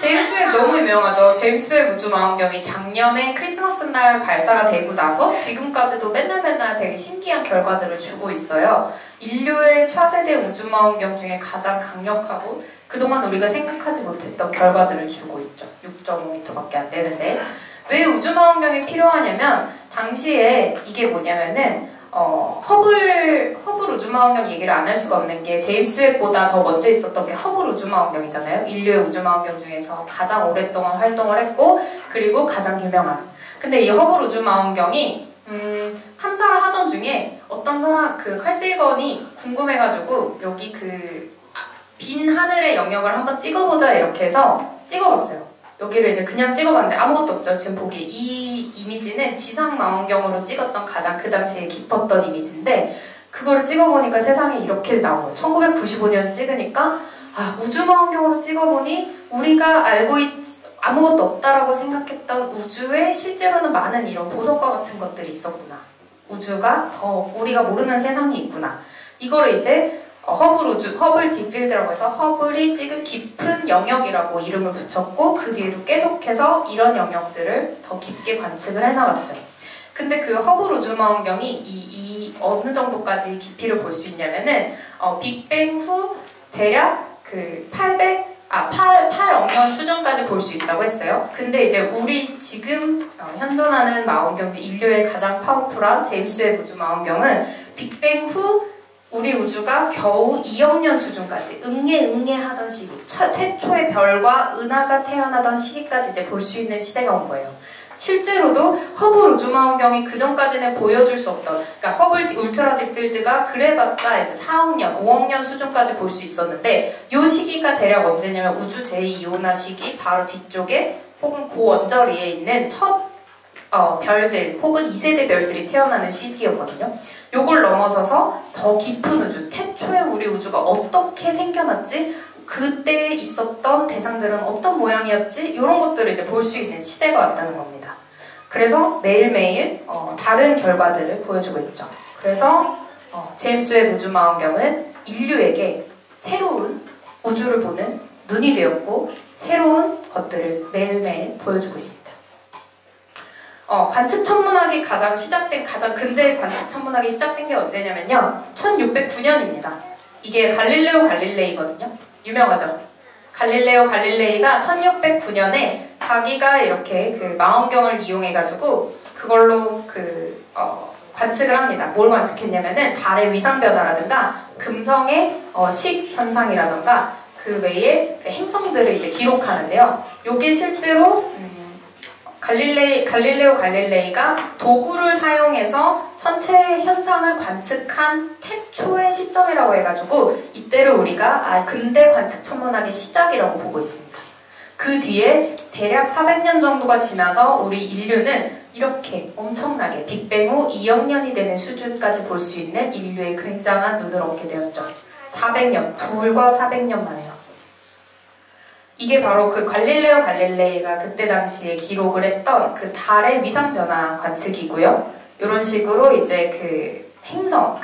제임스 웹 너무 유명하죠. 제임스 웹 우주망원경이 작년에 크리스마스 날 발사가 되고 나서 지금까지도 맨날 되게 신기한 결과들을 주고 있어요. 인류의 차세대 우주망원경 중에 가장 강력하고 그동안 우리가 생각하지 못했던 결과들을 주고 있죠. 6.5m밖에 안 되는데 왜 우주망원경이 필요하냐면 당시에 이게 뭐냐면은 허블 우주망원경 얘기를 안 할 수가 없는 게 제임스 웹보다 더 먼저 있었던 게 허블 우주망원경이잖아요. 인류의 우주망원경 중에서 가장 오랫동안 활동을 했고 그리고 가장 유명한. 근데 이 허블 우주망원경이 탐사를 하던 중에 어떤 사람 칼 세이건이 궁금해가지고 여기 빈 하늘의 영역을 한번 찍어보자 이렇게 해서 찍어봤어요. 여기를 이제 그냥 찍어봤는데 아무것도 없죠. 지금 보기 이 이미지는 지상 망원경으로 찍었던 가장 그 당시에 깊었던 이미지인데 그거를 찍어보니까 세상에 이렇게 나온 거예요. 1995년 찍으니까 우주 망원경으로 찍어보니 우리가 아무것도 없다라고 생각했던 우주에 실제로는 많은 이런 보석과 같은 것들이 있었구나. 우주가 더 우리가 모르는 세상이 있구나. 이거를 이제 허블 딥필드라고 해서 허블이 찍은 깊은 영역이라고 이름을 붙였고 그 뒤에도 계속해서 이런 영역들을 더 깊게 관측을 해나갔죠. 근데 그 허블 우주망원경이 이 어느 정도까지 깊이를 볼 수 있냐면은 빅뱅 후 대략 8억 년 수준까지 볼 수 있다고 했어요. 근데 이제 우리 지금 현존하는 망원경들 인류의 가장 파워풀한 제임스 웹 우주망원경은 빅뱅 후 우리 우주가 겨우 2억 년 수준까지 응애 하던 시기, 최초의 별과 은하가 태어나던 시기까지 이제 볼 수 있는 시대가 온 거예요. 실제로도 허블 우주망원경이 그 전까지는 보여줄 수 없던, 그러니까 허블 울트라 딥필드가 그래봤자 이제 4억 년, 5억 년 수준까지 볼 수 있었는데 이 시기가 대략 언제냐면 우주 제2온화 시기 바로 뒤쪽에 혹은 고원저리에 있는 첫 별들 혹은 2세대 별들이 태어나는 시기였거든요. 요걸 넘어서서 더 깊은 우주, 태초에 우리 우주가 어떻게 생겨났지? 그때 있었던 대상들은 어떤 모양이었지? 이런 것들을 이제 볼 수 있는 시대가 왔다는 겁니다. 그래서 매일매일 다른 결과들을 보여주고 있죠. 그래서 제임스 웹 우주망원경은 인류에게 새로운 우주를 보는 눈이 되었고 새로운 것들을 매일매일 보여주고 있습니다. 관측 천문학이 가장 근대 관측 천문학이 시작된 게 언제냐면요. 1609년입니다. 이게 갈릴레오 갈릴레이거든요. 유명하죠? 갈릴레오 갈릴레이가 1609년에 자기가 이렇게 망원경을 이용해가지고 그걸로 관측을 합니다. 뭘 관측했냐면은 달의 위상 변화라든가 금성의 식 현상이라든가 그 외에 행성들을 이제 기록하는데요. 요게 실제로 갈릴레오 갈릴레이가 도구를 사용해서 천체 현상을 관측한 태초의 시점이라고 해가지고 이때를 우리가 근대 관측 천문학의 시작이라고 보고 있습니다. 그 뒤에 대략 400년 정도가 지나서 우리 인류는 이렇게 엄청나게 빅뱅 후 2억 년이 되는 수준까지 볼 수 있는 인류의 굉장한 눈을 얻게 되었죠. 400년, 불과 400년 만에요. 이게 바로 갈릴레오 갈릴레이가 그때 당시에 기록을 했던 달의 위상 변화 관측이고요. 이런 식으로 이제 그 행성,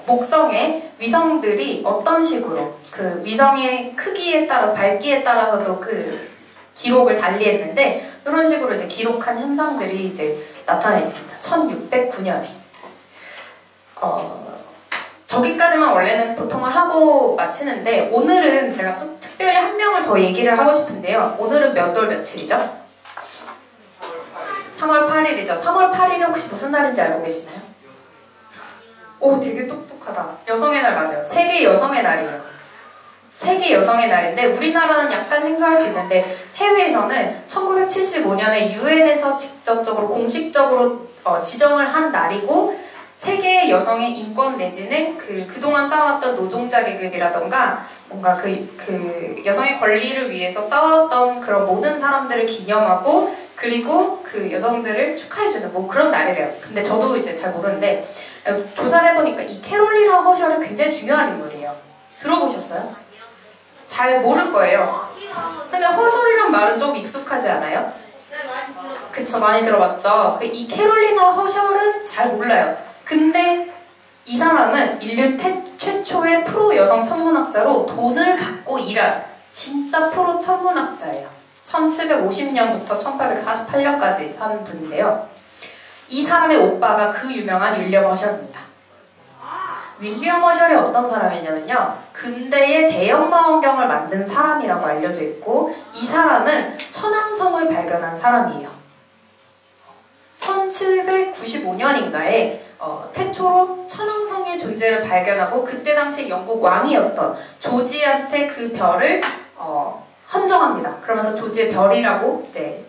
목성의 위성들이 어떤 식으로 그 위성의 크기에 따라서 밝기에 따라서도 그 기록을 달리했는데 이런 식으로 이제 기록한 현상들이 이제 나타나 있습니다. 1609년에. 저기까지만 원래는 보통을 하고 마치는데 오늘은 제가 또 특별히 한 명을 더 얘기를 하고 싶은데요. 오늘은 몇 월 며칠이죠? 3월 8일이죠. 3월 8일이 혹시 무슨 날인지 알고 계시나요? 오, 되게 똑똑하다. 여성의 날 맞아요. 세계 여성의 날이에요. 세계 여성의 날인데 우리나라는 약간 생소할 수 있는데 해외에서는 1975년에 유엔에서 직접적으로 공식적으로 지정을 한 날이고 세계 여성의 인권 내지는 그동안 싸웠던 노동자 계급이라던가 뭔가 그 여성의 권리를 위해서 싸웠던 그런 모든 사람들을 기념하고 그리고 그 여성들을 축하해주는 뭐 그런 날이래요. 근데 저도 이제 잘 모르는데 조사를 해보니까 이 캐롤리나 허셜이 굉장히 중요한 인물이에요. 들어보셨어요? 잘 모를 거예요. 근데 허셜이란 말은 좀 익숙하지 않아요? 그쵸, 많이 들어봤죠. 이 캐롤리나 허셜은 잘 몰라요. 근데 이 사람은 인류 최초의 프로 여성 천문학자로 돈을 받고 일한 진짜 프로 천문학자예요. 1750년부터 1848년까지 산 분인데요. 이 사람의 오빠가 그 유명한 윌리엄 허셜입니다. 윌리엄 허셜이 어떤 사람이냐면요. 근대의 대형망원경을 만든 사람이라고 알려져 있고 이 사람은 천왕성을 발견한 사람이에요. 1795년인가에 최초로 천왕성의 존재를 발견하고 그때 당시 영국 왕이었던 조지한테 그 별을 헌정합니다. 그러면서 조지의 별이라고 이제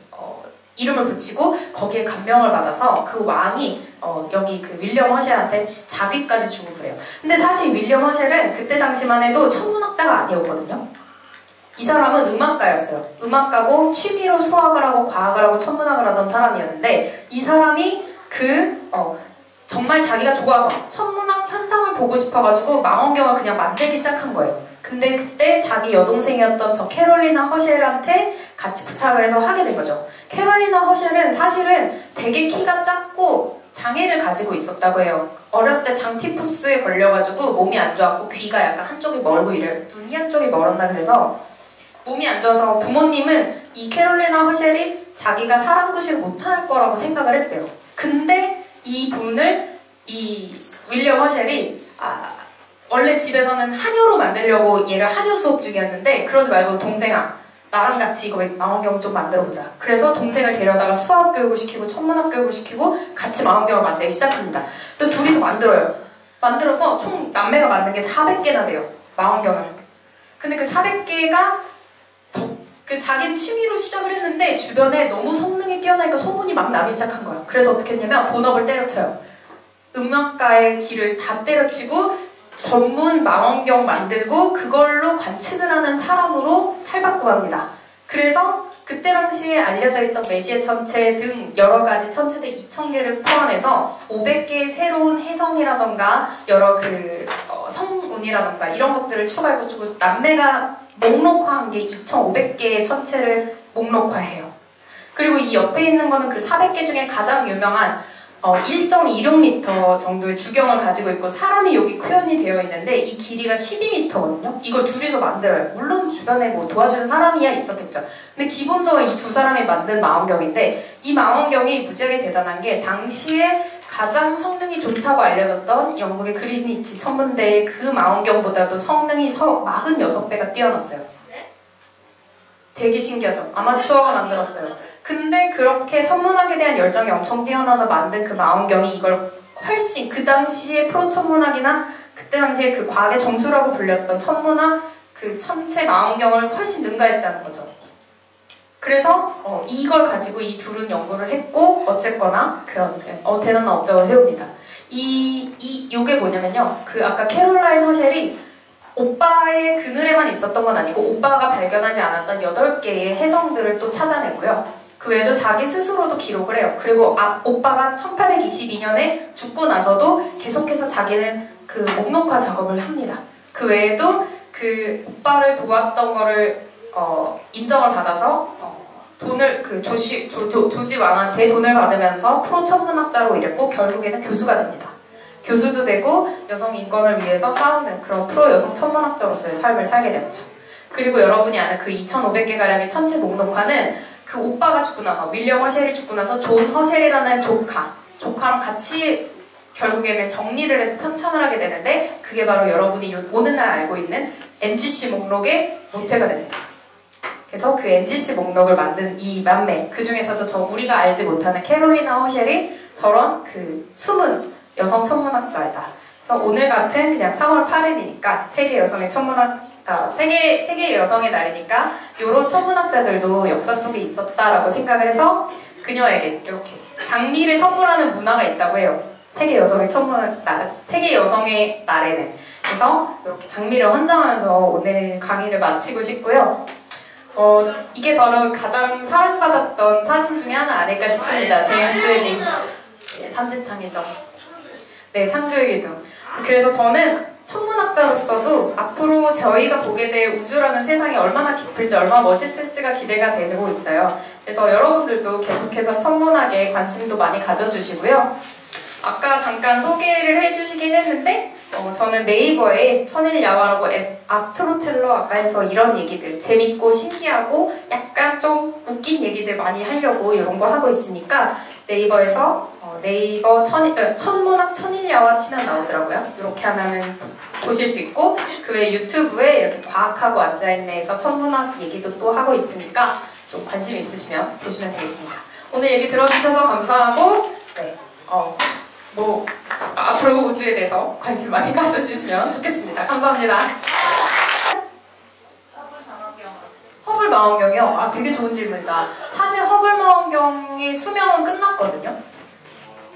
이름을 붙이고 거기에 감명을 받아서 그 왕이 여기 그 윌리엄 허셜한테 자귀까지 주고 그래요. 근데 사실 윌리엄 허셜은 그때 당시만 해도 천문학자가 아니었거든요. 이 사람은 음악가였어요. 음악가고 취미로 수학을 하고 과학을 하고 천문학을 하던 사람이었는데 이 사람이 정말 자기가 좋아서 천문학 현상을 보고 싶어가지고 망원경을 그냥 만들기 시작한 거예요. 근데 그때 자기 여동생이었던 저 캐롤리나 허셜한테 같이 부탁을 해서 하게 된 거죠. 캐롤리나 허셜은 사실은 되게 키가 작고 장애를 가지고 있었다고 해요. 어렸을 때 장티푸스에 걸려가지고 몸이 안 좋았고 귀가 약간 한쪽이 멀고 이래 눈이 한쪽이 멀었나 그래서 몸이 안 좋아서 부모님은 이 캐롤리나 허셜이 자기가 사람 구실을 못할 거라고 생각을 했대요. 근데 이 윌리엄 허셜이 원래 집에서는 한효로 만들려고 얘를 한효 수업 중이었는데 그러지 말고 동생아 나랑 같이 이거 망원경 좀 만들어보자. 그래서 동생을 데려다가 수학 교육을 시키고 천문학 교육을 시키고 같이 망원경을 만들기 시작합니다. 그래서 둘이서 만들어요. 만들어서 총 남매가 만든 게 400개나 돼요. 망원경을. 근데 그 400개가 그 자기는 취미로 시작을 했는데 주변에 너무 성능이 뛰어나니까 소문이 막 나기 시작한 거야. 그래서 어떻게 했냐면 본업을 때려쳐요. 음악가의 길을 다 때려치고 전문 망원경 만들고 그걸로 관측을 하는 사람으로 탈바꿈합니다. 그래서 그때 당시에 알려져 있던 메시의 천체 등 여러 가지 천체들 2000개를 포함해서 500개의 새로운 해성이라던가 여러 성운이라던가 이런 것들을 추가해가지고 남매가 목록화한 게 2500개의 천체를 목록화해요. 그리고 이 옆에 있는 거는 그 400개 중에 가장 유명한 1.26m 정도의 주경을 가지고 있고 사람이 여기 표현이 되어 있는데 이 길이가 12m거든요. 이걸 둘이서 만들어요. 물론 주변에 뭐 도와주는 사람이야 있었겠죠. 근데 기본적으로 이 두 사람이 만든 망원경인데 이 망원경이 무지하게 대단한 게 당시에 가장 성능이 좋다고 알려졌던 영국의 그리니치 천문대의 그 망원경보다도 성능이 46배가 뛰어났어요. 되게 신기하죠? 아마추어가 만들었어요. 근데 그렇게 천문학에 대한 열정이 엄청 뛰어나서 만든 그 망원경이 이걸 훨씬 그 당시에 프로 천문학이나 그때 당시에 그 과학의 정수라고 불렸던 천문학 그 천체 망원경을 훨씬 능가했다는 거죠. 그래서 이걸 가지고 이 둘은 연구를 했고 어쨌거나 그런 대단한 업적을 세웁니다. 요게 뭐냐면요. 그 아까 캐롤라인 허셜이 오빠의 그늘에만 있었던 건 아니고 오빠가 발견하지 않았던 8개의 해성들을 또 찾아내고요. 그 외에도 자기 스스로도 기록을 해요. 그리고 오빠가 1822년에 죽고 나서도 계속해서 자기는 그 목록화 작업을 합니다. 그 외에도 그 오빠를 도왔던 거를 인정을 받아서 돈을 조지 왕한테 돈을 받으면서 프로 천문학자로 일했고 결국에는 교수가 됩니다. 교수도 되고 여성 인권을 위해서 싸우는 그런 프로 여성 천문학자로서의 삶을 살게 되었죠. 그리고 여러분이 아는 그 2,500개가량의 천체 목록화는 그 오빠가 죽고 나서 윌리엄 허셸이 죽고 나서 존 허셸이라는 조카랑 같이 결국에는 정리를 해서 편찬을 하게 되는데 그게 바로 여러분이 오늘날 알고 있는 NGC 목록의 모태가 됩니다. 그래서 그 NGC 목록을 만든 이 만매, 그 중에서도 우리가 알지 못하는 캐롤리나 허셸이 저런 그 숨은 여성 천문학자이다. 그래서 오늘 같은 그냥 3월 8일이니까 세계 여성의 날이니까 이런 천문학자들도 역사 속에 있었다라고 생각을 해서 그녀에게 이렇게 장미를 선물하는 문화가 있다고 해요. 세계 여성의 날에는. 그래서 이렇게 장미를 헌정하면서 오늘 강의를 마치고 싶고요. 이게 바로 가장 사랑받았던 사진 중에 하나 아닐까 싶습니다. 제임스 웨빙. 네, 삼지창이죠. 네, 창조의 기둥. 그래서 저는 천문학자로서도 앞으로 저희가 보게 될 우주라는 세상이 얼마나 깊을지 얼마나 멋있을지가 기대가 되고 있어요. 그래서 여러분들도 계속해서 천문학에 관심도 많이 가져주시고요. 아까 잠깐 소개를 해주시긴 했는데 저는 네이버에 천일야화라고 아스트로텔러 아까에서 이런 얘기들 재밌고 신기하고 약간 좀 웃긴 얘기들 많이 하려고 이런 거 하고 있으니까 네이버에서 네이버 천문학 천일야화 치면 나오더라고요. 이렇게 하면은 보실 수 있고 그 외에 유튜브에 이렇게 과학하고 앉아있네에서 천문학 얘기도 또 하고 있으니까 좀 관심 있으시면 보시면 되겠습니다. 오늘 얘기 들어주셔서 감사하고 네, 앞으로 우주에 대해서 관심 많이 가져주시면 좋겠습니다. 감사합니다. 허블 망원경이요? 아, 되게 좋은 질문이다. 사실 허블 망원경의 수명은 끝났거든요.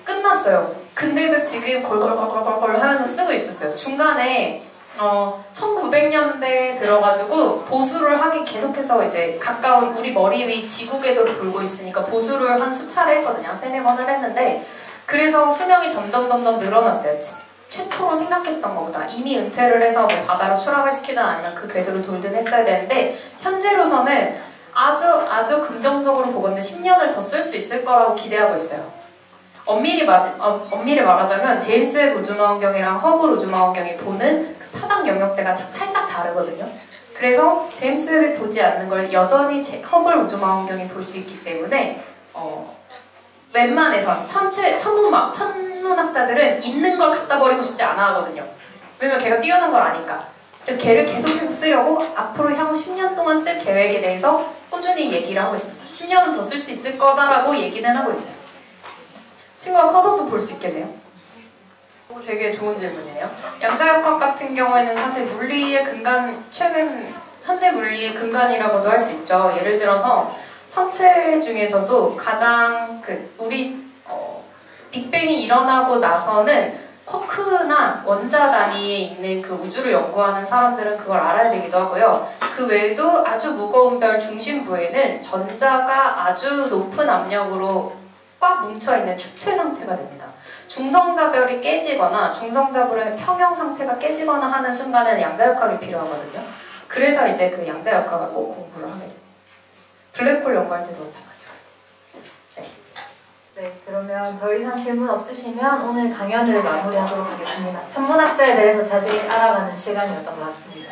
끝났어요. 근데도 지금 걸걸걸걸걸 하면서 쓰고 있었어요. 중간에 1900년대에 들어가지고 보수를 하기 계속해서 이제 가까운 우리 머리 위 지구궤도를 돌고 있으니까 보수를 한 수차례 했거든요. 한 3-4번을 했는데 그래서 수명이 점점 늘어났어요. 최초로 생각했던 것보다 이미 은퇴를 해서 뭐 바다로 추락을 시키든 아니면 그 궤도를 돌든 했어야 되는데 현재로서는 아주 긍정적으로 보건데 10년을 더 쓸 수 있을 거라고 기대하고 있어요. 엄밀히 말하자면 제임스 웹 우주망원경이랑 허블 우주망원경이 보는 그 파장 영역대가 살짝 다르거든요. 그래서 제임스 웹이 보지 않는 걸 여전히 허블 우주망원경이 볼 수 있기 때문에 웬만해선 천문학자들은 있는 걸 갖다 버리고 싶지 않아 하거든요. 왜냐면 걔가 뛰어난 걸 아니까. 그래서 걔를 계속해서 쓰려고 앞으로 향후 10년 동안 쓸 계획에 대해서 꾸준히 얘기를 하고 있습니다. 10년은 더 쓸 수 있을 거다라고 얘기는 하고 있어요. 친구가 커서도 볼 수 있겠네요. 되게 좋은 질문이네요. 양자역학 같은 경우에는 사실 물리의 근간, 최근 현대 물리의 근간이라고도 할 수 있죠. 예를 들어서 천체 중에서도 가장 빅뱅이 일어나고 나서는 쿼크나 원자 단위에 있는 그 우주를 연구하는 사람들은 그걸 알아야 되기도 하고요. 그 외에도 아주 무거운 별 중심부에는 전자가 아주 높은 압력으로 꽉 뭉쳐있는 축퇴 상태가 됩니다. 중성자별이 깨지거나 중성자별의 평형 상태가 깨지거나 하는 순간에는 양자역학이 필요하거든요. 그래서 이제 그 양자역학을 꼭 공부를 하게 됩니다. 블랙홀 연구할 때도 마찬가지고요. 네, 그러면 더 이상 질문 없으시면 오늘 강연을 마무리하도록 하겠습니다. 천문학자에 대해서 자세히 알아가는 시간이었던 것 같습니다.